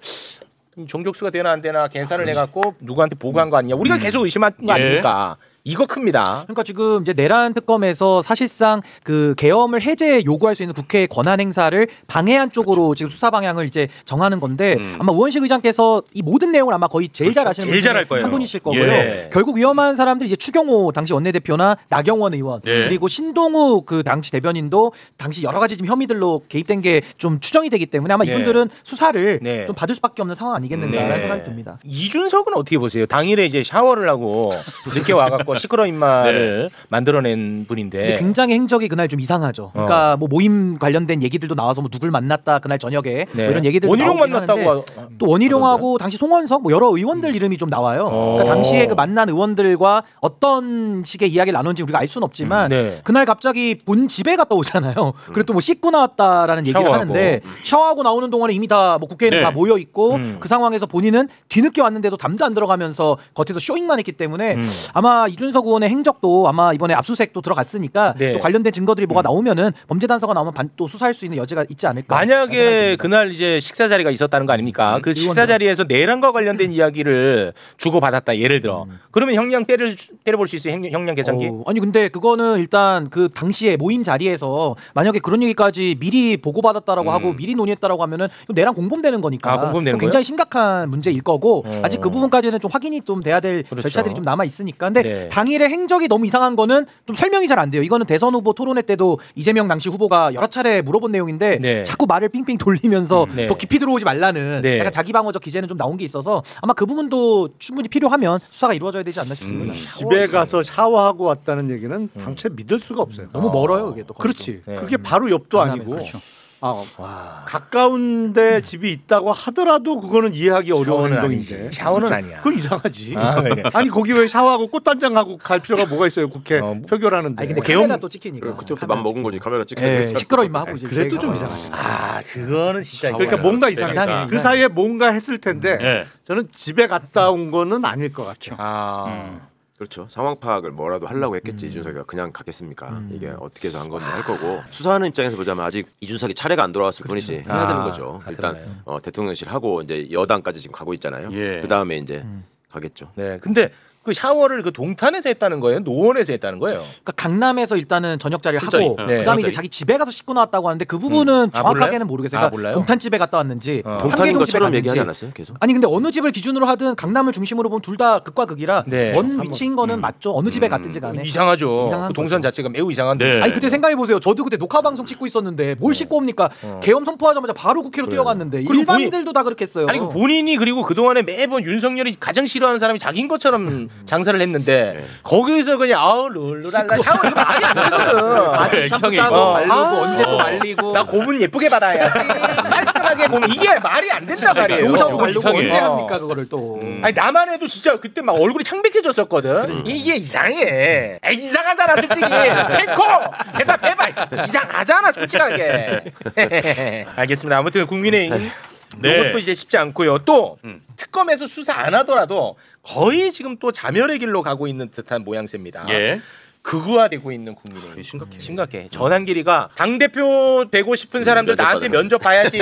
A: 정족수가 되나 안 되나 계산을 해갖고 누구한테 보고한 거 아니냐. 우리가 계속 의심한 거 아닙니까? 이거 큽니다.
D: 그러니까 지금 이제 내란 특검에서 사실상 그 계엄을 해제 요구할 수 있는 국회의 권한 행사를 방해한 쪽으로 지금 수사 방향을 이제 정하는 건데 아마 우원식 의장께서 이 모든 내용을 아마 거의 제일 잘 아시는 분이 한 분이실 거고요. 결국 위험한 사람들이 이제 추경호 당시 원내대표나 나경원 의원 그리고 신동욱 그 당시 대변인도 당시 여러 가지 지금 혐의들로 개입된 게 좀 추정이 되기 때문에 아마 이분들은 수사를 좀 받을 수밖에 없는 상황 아니겠는가라는 생각이 듭니다.
A: 이준석은 어떻게 보세요? 당일에 이제 샤워를 하고 늦게 와갖고 시끄러 인마를 만들어낸 분인데
D: 굉장히 행적이 그날 좀 이상하죠. 그러니까 뭐 모임 관련된 얘기들도 나와서 뭐 누굴 만났다 그날 저녁에 뭐 이런 얘기들도
A: 원희룡 만났다고
D: 또 원희룡하고 당시 송원석 뭐 여러 의원들 이름이 좀 나와요. 그러니까 당시에 그 만난 의원들과 어떤 식의 이야기를 나눴는지 우리가 알 수는 없지만 그날 갑자기 본 집에 갔다 오잖아요. 그리고 또 뭐 씻고 나왔다라는 얘기를 하는데 샤워하고 나오는 동안에 이미 다 뭐 국회에는 다 모여 있고 그 상황에서 본인은 뒤늦게 왔는데도 담도 안 들어가면서 겉에서 쇼잉만 했기 때문에 아마 이준석 의원의 행적도 아마 이번에 압수수색도 들어갔으니까 또 관련된 증거들이 뭐가 나오면은 범죄 단서가 나오면 또 수사할 수 있는 여지가 있지 않을까.
A: 만약에 그날 이제 식사 자리가 있었다는 거 아닙니까? 그 식사 자리에서 내란과 관련된 이야기를 주고 받았다 예를 들어. 그러면 형량 때려볼 수 있어요? 형량 계산기?
D: 아니 근데 그거는 일단 그 당시에 모임 자리에서 만약에 그런 얘기까지 미리 보고받았다라고 하고 미리 논의했다라고 하면은 내란 공범되는 거니까.
A: 공범되는
D: 굉장히 심각한 문제일 거고 아직 그 부분까지는 좀 확인이 좀 돼야 될 절차들이 좀 남아 있으니까. 근데 당일에 행적이 너무 이상한 거는 좀 설명이 잘 안 돼요. 이거는 대선 후보 토론회 때도 이재명 당시 후보가 여러 차례 물어본 내용인데 자꾸 말을 삥삥 돌리면서 더 깊이 들어오지 말라는 약간 자기 방어적 기재는 좀 나온 게 있어서 아마 그 부분도 충분히 필요하면 수사가 이루어져야 되지 않나 싶습니다.
F: 집에 가서 샤워하고 왔다는 얘기는 당최 믿을 수가 없어요.
D: 너무 멀어요, 그게 또.
F: 그렇지. 그게 바로 옆도 아니고. 가까운데 집이 있다고 하더라도 그거는 이해하기 어려운 행동인데.
A: 샤워는 아니야.
F: 그건 이상하지. 아니 거기 왜 샤워하고 꽃단장하고 갈 필요가 뭐가 있어요? 국회 표결하는데.
D: 아니 근데 카메라 또 찍히니까.
C: 그때부터 맘 먹은 거지. 카메라 찍히니까.
D: 시끄러이만 하고 이제.
F: 그래도 좀 이상하지.
A: 그거는 진짜.
F: 그러니까 뭔가 이상해. 그 사이에 뭔가 했을 텐데 저는 집에 갔다 온 거는 아닐 것 같아요.
C: 그렇죠. 상황 파악을 뭐라도 하려고 했겠지. 이준석이가 그냥 가겠습니까? 이게 어떻게 해서 한 건지 할 거고 수사하는 입장에서 보자면 아직 이준석이 차례가 안 돌아왔을 뿐이지 해야 되는 거죠. 일단 대통령실 하고 이제 여당까지 지금 가고 있잖아요. 그 다음에 이제 가겠죠.
A: 네. 근데 그 샤워를 그 동탄에서 했다는 거예요? 노원에서 했다는 거예요?
D: 그러니까 강남에서 일단은 저녁 자리를 하고 그다음에 이제 자기 집에 가서 씻고 나왔다고 하는데 그 부분은 정확하게는 모르겠어요. 그러니까 동탄 집에 갔다 왔는지
C: 동탄인 것처럼 얘기하지 않았어요? 계속?
D: 아니 근데 어느 집을 기준으로 하든 강남을 중심으로 보면 둘 다 극과 극이라 먼 위치인 거는 맞죠. 어느 집에 갔든지 간에
A: 이상하죠. 그 동선 자체가 매우 이상한데.
D: 아니 그때 생각해 보세요. 저도 그때 녹화 방송 찍고 있었는데 뭘 씻고 옵니까? 계엄 선포하자마자 바로 국회로 뛰어갔는데 일반인들도 다 그렇게 했어요.
A: 아니 본인이 그리고 그동안에 매번 윤석열이 가장 싫어하는 사람이 자기인 것처럼 장사를 했는데 거기서 그냥 룰루랄라 샤워 이거 말이 안 되거든.
D: 샴푸 짜고 말리고 언제도 말리고
A: 나 고분 예쁘게 받아야지. 깔끔하게 보면 이게 말이 안 된단 말이에요.
D: 로션 바르고 언제 합니까 그거를 또.
A: 아니 나만 해도 진짜 그때 막 얼굴이 창백해졌었거든. 이게 이상해. 이상하잖아 솔직히. 펜코 대답해봐. 이상하잖아 솔직하게. 알겠습니다. 아무튼 국민의힘 이것도 이제 쉽지 않고요. 또 특검에서 수사 안 하더라도 거의 지금 또 자멸의 길로 가고 있는 듯한 모양새입니다. 극우화되고 있는 국민의힘 심각해. 전환길이가 당대표 되고 싶은 사람들 나한테 면접 봐야지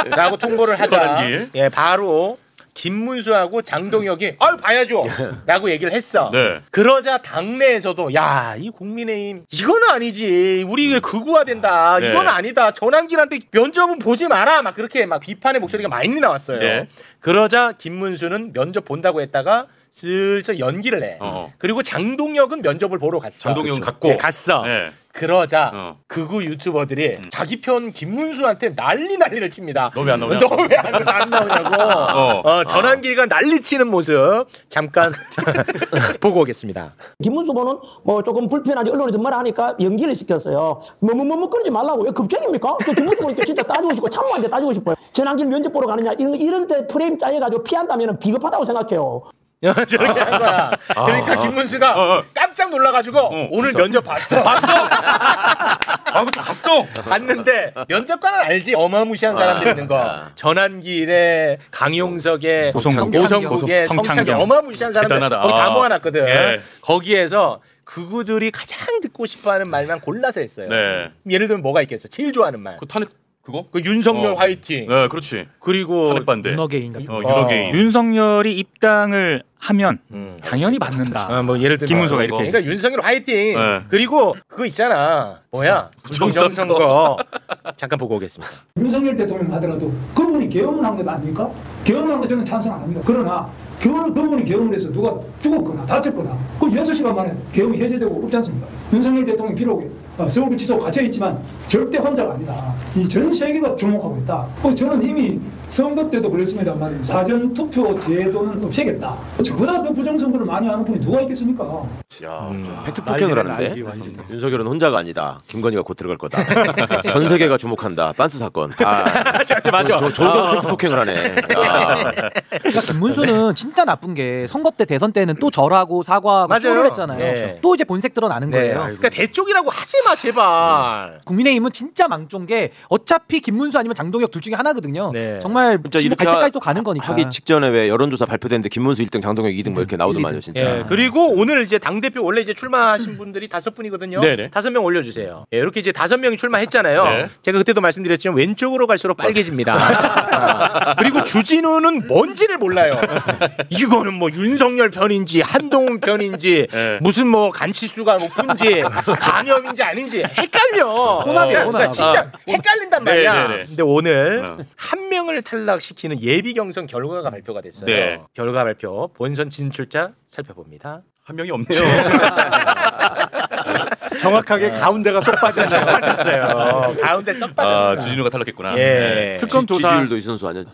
A: 라고 통보를 하자. 바로 김문수하고 장동혁이 봐야죠 라고 얘기를 했어. 그러자 당내에서도 야, 이 국민의힘 이거는 아니지. 우리 왜 극우화된다. 이건 아니다. 전환길한테 면접은 보지 마라. 막 그렇게 막 비판의 목소리가 많이 나왔어요. 그러자 김문수는 면접 본다고 했다가 슬슬 연기를 해. 그리고 장동혁은 면접을 보러 갔어.
E: 장동혁은 갔고
A: 갔어. 그러자 극우 유튜버들이 자기 편 김문수한테 난리를 칩니다.
E: 너 왜 안 나오냐?
A: 너 왜 안 나오냐고. 전환기가 난리치는 모습 잠깐 보고 오겠습니다.
M: 김문수 보는 뭐 조금 불편하지 언론에서 뭐라 하니까 연기를 시켰어요. 뭐 그러지 말라고. 왜 급쟁입니까? 저 김문수 보니까 진짜 따지고 싶고 참모한테 따지고 싶어요. 전환길 면접 보러 가느냐 이런 때 프레임 짜여가지고 피한다면 비겁하다고 생각해요.
A: 저렇게 한 거야. 그러니까 김문수가 깜짝 놀라가지고 오늘 면접 봤어.
E: 갔어.
A: 봤는데 면접관은 알지. 어마무시한 사람들 있는 거. 전환길에 강용석에 오성국에 성창경 어마무시한 사람들 거기 다 모아놨거든. 거기에서 극우들이 가장 듣고 싶어하는 말만 골라서 했어요. 예를 들면 뭐가 있겠어? 제일 좋아하는 말.
E: 그 탄핵 그거?
A: 그 윤석열 화이팅.
E: 네, 그렇지.
A: 그리고
E: 탄핵 반대.
D: 윤어게인 같은 거.
E: 윤어게인.
B: 윤석열이 입당을 하면 당연히 받는다.
A: 뭐 예를 들면
B: 김문수가 이렇게.
A: 그러니까 윤석열 화이팅. 그리고 그거 있잖아. 뭐야? 부정선거. 잠깐 보고 오겠습니다.
N: 윤석열 대통령 하더라도 그분이 계엄을 한 것 아닙니까? 계엄한 거 저는 찬성 안 합니다. 그러나 그분이 계엄을 해서 누가 죽었거나 다쳤거나 그 6시간 만에 계엄이 해제되고 없지 않습니까? 윤석열 대통령이 비록 서울구치소 갇혀있지만 절대 혼자가 아니다. 이 전 세계가 주목하고 있다. 저는 이미 선거 때도 그랬습니다만 사전투표 제도는 없애겠다. 저보다 더 부정선거를 많이 하는 분이 누가 있겠습니까?
C: 팩트 폭행을 하는데 윤석열은 혼자가 아니다. 김건희가 곧 들어갈 거다. 전 세계가 주목한다. 빤스 사건.
A: 맞아.
C: 저거 팩트 폭행을 하네.
D: 그러니까 김문수는 진짜 나쁜 게 선거 때 대선 때는 또 절하고 사과하고 쇼를 했잖아요. 또 이제 본색 드러나는 거예요.
A: 그러니까 대쪽이라고 하지 마 제발.
D: 국민의힘은 진짜 망종인 게 어차피 김문수 아니면 장동혁 둘 중에 하나거든요. 정말
C: 이렇게
D: 갈 때까지 또 가는 거니까.
C: 하기 직전에 왜 여론조사 발표됐는데 김문수 1등, 장동혁 2등 뭐 이렇게 나오더만요, 진짜.
A: 그리고 오늘 이제 당 대표 원래 이제 출마하신 분들이 5분이거든요. 5명 올려주세요. 이렇게 이제 5명이 출마했잖아요. 제가 그때도 말씀드렸지만 왼쪽으로 갈수록 빨개집니다. 그리고 주진우는 뭔지를 몰라요. 이거는 뭐 윤석열 편인지 한동훈 편인지 무슨 뭐 간치수가 높은지 감염인지 아닌지 헷갈려. 그러니까 진짜 헷갈린단 말이야. 근데 오늘 한 명을 탈락시키는 예비 경선 결과가 발표가 됐어요. 결과 발표 본선 진출자 살펴봅니다.
E: 한 명이 없네요.
F: 정확하게 가운데가 쏙 빠졌어요.
A: 빠졌어요. 가운데 쏙 빠졌어요.
E: 주진우가 탈락했구나.
A: 예.
C: 특검 조사 지지율도 이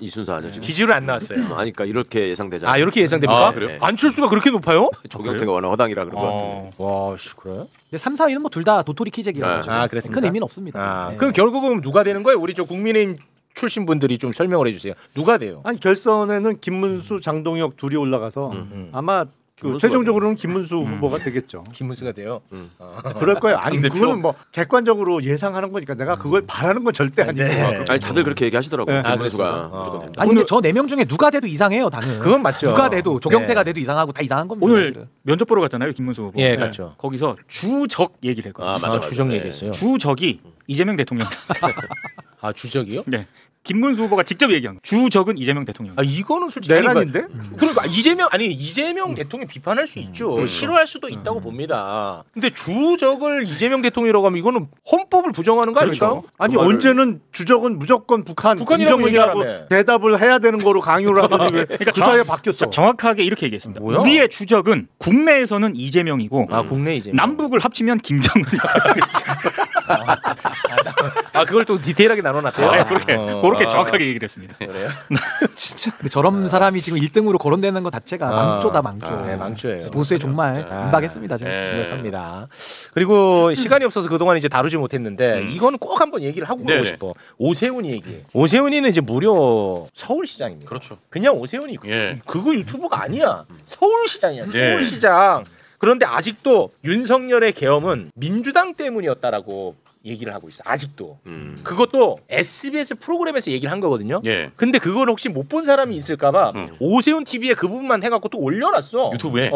C: 순서 아니야 지금?
A: 지지율 안 나왔어요.
C: 아니 그러니까 이렇게 예상되잖아.
A: 아 이렇게 예상됩니까?
C: 그래요?
A: 안철수가 그렇게 높아요?
C: 조경태가 워낙 허당이라 그런 것 같은데.
A: 와, 그래?
D: 근데 3, 4위는 뭐 둘 다 도토리 키재기라서
A: 그렇습니까?
D: 큰 의미는 없습니다.
A: 그럼 결국은 누가 되는 거예요? 우리 저 국민의힘 출신 분들이 좀 설명을 해주세요. 누가 돼요?
F: 아니 결선에는 김문수, 장동혁 둘이 올라가서 아마 최종적으로는 김문수 후보가 되겠죠.
A: 김문수가 돼요.
F: 그럴 거예요. 아니 그거는 뭐 객관적으로 예상하는 거니까 내가 그걸 바라는 건 절대 아니고.
C: 아니 다들 그렇게 얘기하시더라고요. 김문수가 무조건 된다.
D: 아니 근데 저 4명 중에 누가 돼도 이상해요, 당은.
A: 그건 맞죠.
D: 누가 돼도 조경태가 돼도 이상하고 다 이상한 겁니다.
B: 오늘
D: 사실은.
B: 면접 보러 갔잖아요, 김문수 후보.
A: 예, 갔죠.
B: 거기서 주적 얘기를 했거든요.
C: 맞아.
A: 주적 얘기했어요.
B: 주적이 이재명 대통령.
A: 아 주적이요?
B: 네. 김문수 후보가 직접 얘기한 거. 주적은 이재명 대통령.
A: 아 이거는 솔직히
F: 내란인데?
A: 그러니까 이재명 대통령 비판할 수 있죠. 싫어할 수도 있다고 봅니다. 근데 주적을 이재명 대통령이라고 하면 이거는 헌법을 부정하는 거 아닙니까?
F: 그렇죠. 아니 언제는 주적은 무조건 북한이라고
A: 인정이라고
F: 대답을 해야 되는 거로 강요를 하더니 왜
B: 그러니까
F: 그 사이에 바뀌었어?
B: 정확하게 이렇게 얘기했습니다.
A: 뭐야?
B: 우리의 주적은 국내에서는 이재명이고
A: 국내 이재명.
B: 남북을 합치면 김정은.
A: 그걸 또 디테일하게 나눠놨대요.
B: 그렇게 정확하게 얘기를 했습니다.
A: 그래요?
D: 진짜. 근데 저런 사람이 지금 1등으로 거론되는 것 자체가 망조다 망조.
A: 망조예요.
D: 보수에 정말 임박했습니다. 제가
A: 심각합니다. 그리고 시간이 없어서 그동안 이제 다루지 못했는데 이거는 꼭 한번 얘기를 하고 가고 싶어. 오세훈이 얘기. 오세훈이는 이제 무려 서울시장입니다.
E: 그렇죠.
A: 그냥 오세훈이 그거 유튜브가 아니야. 서울시장이야. 서울시장. 그런데 아직도 윤석열의 계엄은 민주당 때문이었다라고 얘기를 하고 있어. 아직도. 그것도 SBS 프로그램에서 얘기를 한 거거든요. 근데 그걸 혹시 못 본 사람이 있을까봐 오세훈 TV에 그 부분만 해갖고 또 올려놨어.
E: 유튜브에.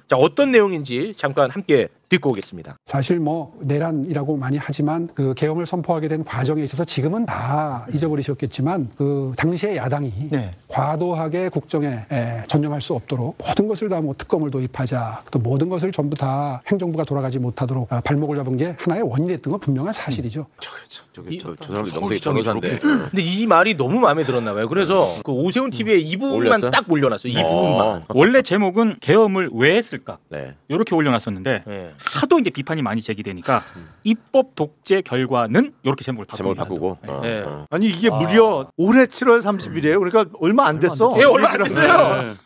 A: 자 어떤 내용인지 잠깐 함께 듣고 오겠습니다.
O: 사실 뭐 내란이라고 많이 하지만 그 계엄을 선포하게 된 과정에 있어서 지금은 다 잊어버리셨겠지만 그 당시의 야당이 과도하게 국정에 전념할 수 없도록 모든 것을 다 뭐 특검을 도입하자 또 모든 것을 전부 다 행정부가 돌아가지 못하도록 발목을 잡은 게 하나의 원인이었던 건 분명한 사실이죠.
C: 저 사람들 너무 되게 변호사인데.
A: 근데 이 말이 너무 마음에 들었나 봐요. 그래서 그 오세훈 TV에 이 부분만 딱 올려놨어. 이 부분만.
B: 원래 제목은 계엄을 왜 했을까? 이렇게 올려놨었는데 하도 이제 비판이 많이 제기되니까 입법 독재 결과는 이렇게 제목을
C: 바꾸고.
F: 아니 이게 무려 올해 7월 30일이에요. 그러니까 얼마 안 됐어.
A: 얼마 안 됐어요.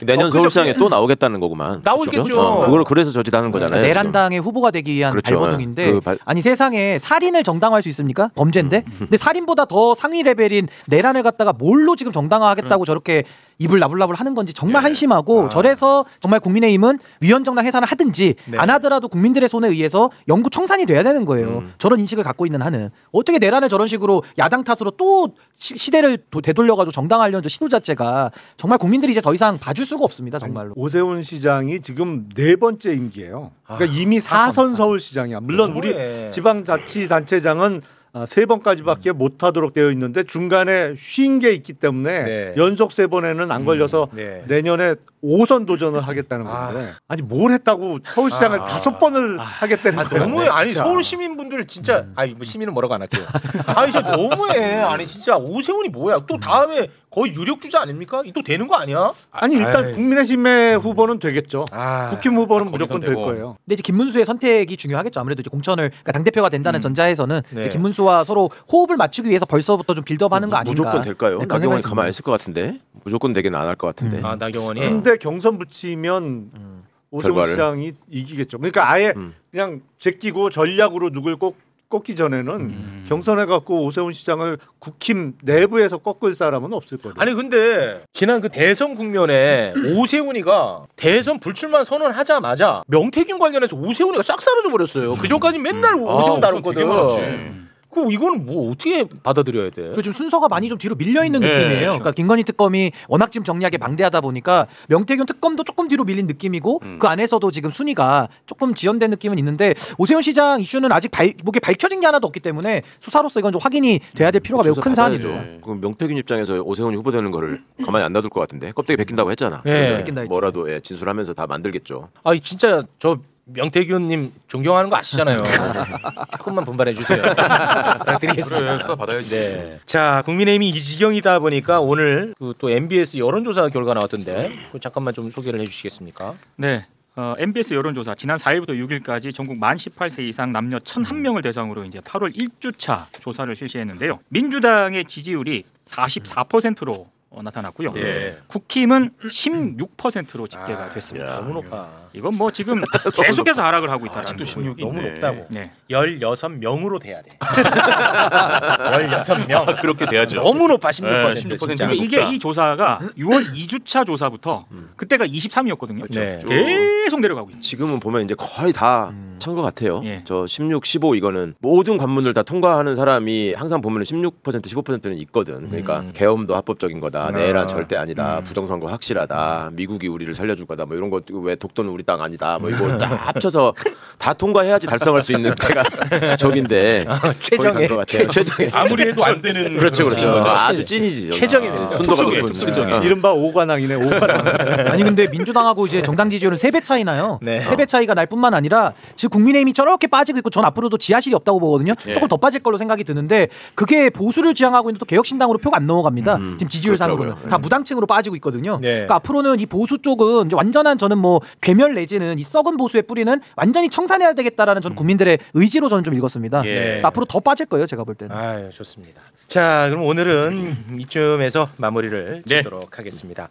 C: 내년 서울시장에 또 나오겠다는 거구만.
A: 나오겠죠.
C: 그걸 그래서 저지하는 거잖아요.
D: 내란당의 후보가 되기 위한 발버둥인데 아니 세상에 살인을 정당화할 수 있습니까? 범죄인데. 근데 살인보다 더 상위 레벨인 내란을 갖다가 뭘로 지금 정당화하겠다고 저렇게 입을 나불나불 하는 건지 정말 한심하고 저래서 정말 국민의힘은 위헌정당 해산을 하든지 안 하더라도 국민들의 손에 의해서 영구 청산이 돼야 되는 거예요. 저런 인식을 갖고 있는 한은 어떻게 내란을 저런 식으로 야당 탓으로 또 시대를 되돌려가지고 정당화하려는 시도 자체가 정말 국민들이 이제 더 이상 봐줄 수가 없습니다. 정말로.
F: 오세훈 시장이 지금 4번째 임기예요. 그러니까 이미 4선 서울시장이야. 물론 우리 지방자치단체장은 3번까지밖에 못하도록 되어 있는데 중간에 쉰 게 있기 때문에 연속 3번에는 안 걸려서 내년에 5선 도전을 하겠다는 건데 아니 뭘 했다고 서울시장을 5번을 하겠다는 거예요.
A: 너무해. 아니 서울 시민분들 진짜 아니 뭐 시민은 뭐라고 안 할게요. 아니 진짜 너무해. 아니 진짜 오세훈이 뭐야? 또 다음에 거의 유력 주자 아닙니까? 또 되는 거 아니야?
F: 아니 일단 국민의힘의 후보는 되겠죠. 국힘 후보는 무조건 될 거예요.
D: 근데 이제 김문수의 선택이 중요하겠죠. 아무래도 이제 공천을 그러니까 당 대표가 된다는 전자에서는 이제 김문수와 서로 호흡을 맞추기 위해서 벌써부터 좀 빌드업하는 거 아닌가?
C: 무조건 될까요? 나경원이 가만히 있을 것 같은데 무조건 되긴 안 할 것 같은데.
A: 나경원이.
F: 근데 경선 붙이면 오세훈 시장이 이기겠죠. 그러니까 아예 그냥 제끼고 전략으로 누굴 꺾기 전에는 경선해 갖고 오세훈 시장을 국힘 내부에서 꺾을 사람은 없을 거예요.
A: 아니 근데 지난 그 대선 국면에 오세훈이가 대선 불출마 선언하자마자 명태균 관련해서 오세훈이가 싹 사라져 버렸어요. 그 전까지 맨날 오세훈 다뤘거든. 그 이거는 뭐 어떻게 받아들여야 돼?
D: 그 좀 순서가 많이 좀 뒤로 밀려 있는 느낌이에요. 그렇죠. 그러니까 김건희 특검이 워낙 지금 정리하기 방대하다 보니까 명태균 특검도 조금 뒤로 밀린 느낌이고 그 안에서도 지금 순위가 조금 지연된 느낌은 있는데 오세훈 시장 이슈는 아직 밝혀진 게 하나도 없기 때문에 수사로서 이건 좀 확인이 돼야 될 필요가 매우 큰 사안이죠.
C: 그럼 명태균 입장에서 오세훈이 후보되는 거를 가만히 안 놔둘 것 같은데 껍데기 벗긴다고 했잖아. 뭐라도 진술하면서 다 만들겠죠.
A: 아 진짜 저 명태균님 존경하는 거 아시잖아요. 조금만 분발해 주세요. 부탁드리겠습니다.
E: 수사 받아야지.
A: 자, 국민의힘이 이 지경이다 보니까 오늘 또 MBS 여론조사 결과 나왔던데 잠깐만 좀 소개를 해주시겠습니까?
B: 네. MBS 여론조사 지난 4일부터 6일까지 전국 만 18세 이상 남녀 1,001명을 대상으로 이제 8월 1주차 조사를 실시했는데요. 민주당의 지지율이 44%로 나타났고요. 네. 국힘은 16%로 집계가 됐습니다.
A: 너무 높아.
B: 이건 뭐 지금 계속해서 하락을 하고 있다.
A: 아직도 16이 너무 높다고. 네. 16명으로 돼야 돼. 16명.
E: 그렇게 돼야죠.
A: 너무 높아. 16%.
B: 16%. 이게 이 조사가 6월 2주차 조사부터 그때가 23이었거든요.
C: 네.
B: 계속 내려가고 있어요.
C: 지금은 보면 이제 거의 다 찬 것 같아요. 저 16, 15 이거는 모든 관문을 다 통과하는 사람이 항상 보면 16%, 15%는 있거든. 그러니까 계엄도 합법적인 거다. 내란 절대 아니다. 부정선거 확실하다. 미국이 우리를 살려줄 거다. 뭐 이런 거 왜 독도는 우리 땅 아니다. 뭐 이거 다 합쳐서 다 통과해야지 달성할 수 있는 때가 저긴데
A: 최정의
C: 것 같아요. 최정의
E: 아무리 해도 안 되는
C: 그렇죠. 아주 찐이지.
A: 최정의
C: 순도가 높은
F: 이른바 오관왕이네. 오관왕.
D: 아니 근데 민주당하고 이제 정당 지지율은 3배 차이 나요. 네. 3배 차이가 날 뿐만 아니라 지금 국민의힘이 저렇게 빠지고 있고 전 앞으로도 지하실이 없다고 보거든요. 조금 더 빠질 걸로 생각이 드는데 그게 보수를 지향하고 있는 또 개혁신당으로 표가 안 넘어갑니다. 지금 지지율상으로는 다 무당층으로 빠지고 있거든요. 그러니까 앞으로는 이 보수 쪽은 이제 완전한 저는 뭐 괴멸 내지는 이 썩은 보수의 뿌리는 완전히 청산해야 되겠다라는 저는 국민들의 의지로 저는 좀 읽었습니다. 그래서 앞으로 더 빠질 거예요, 제가 볼 때는.
A: 좋습니다. 자, 그럼 오늘은 이쯤에서 마무리를 짓도록 하겠습니다.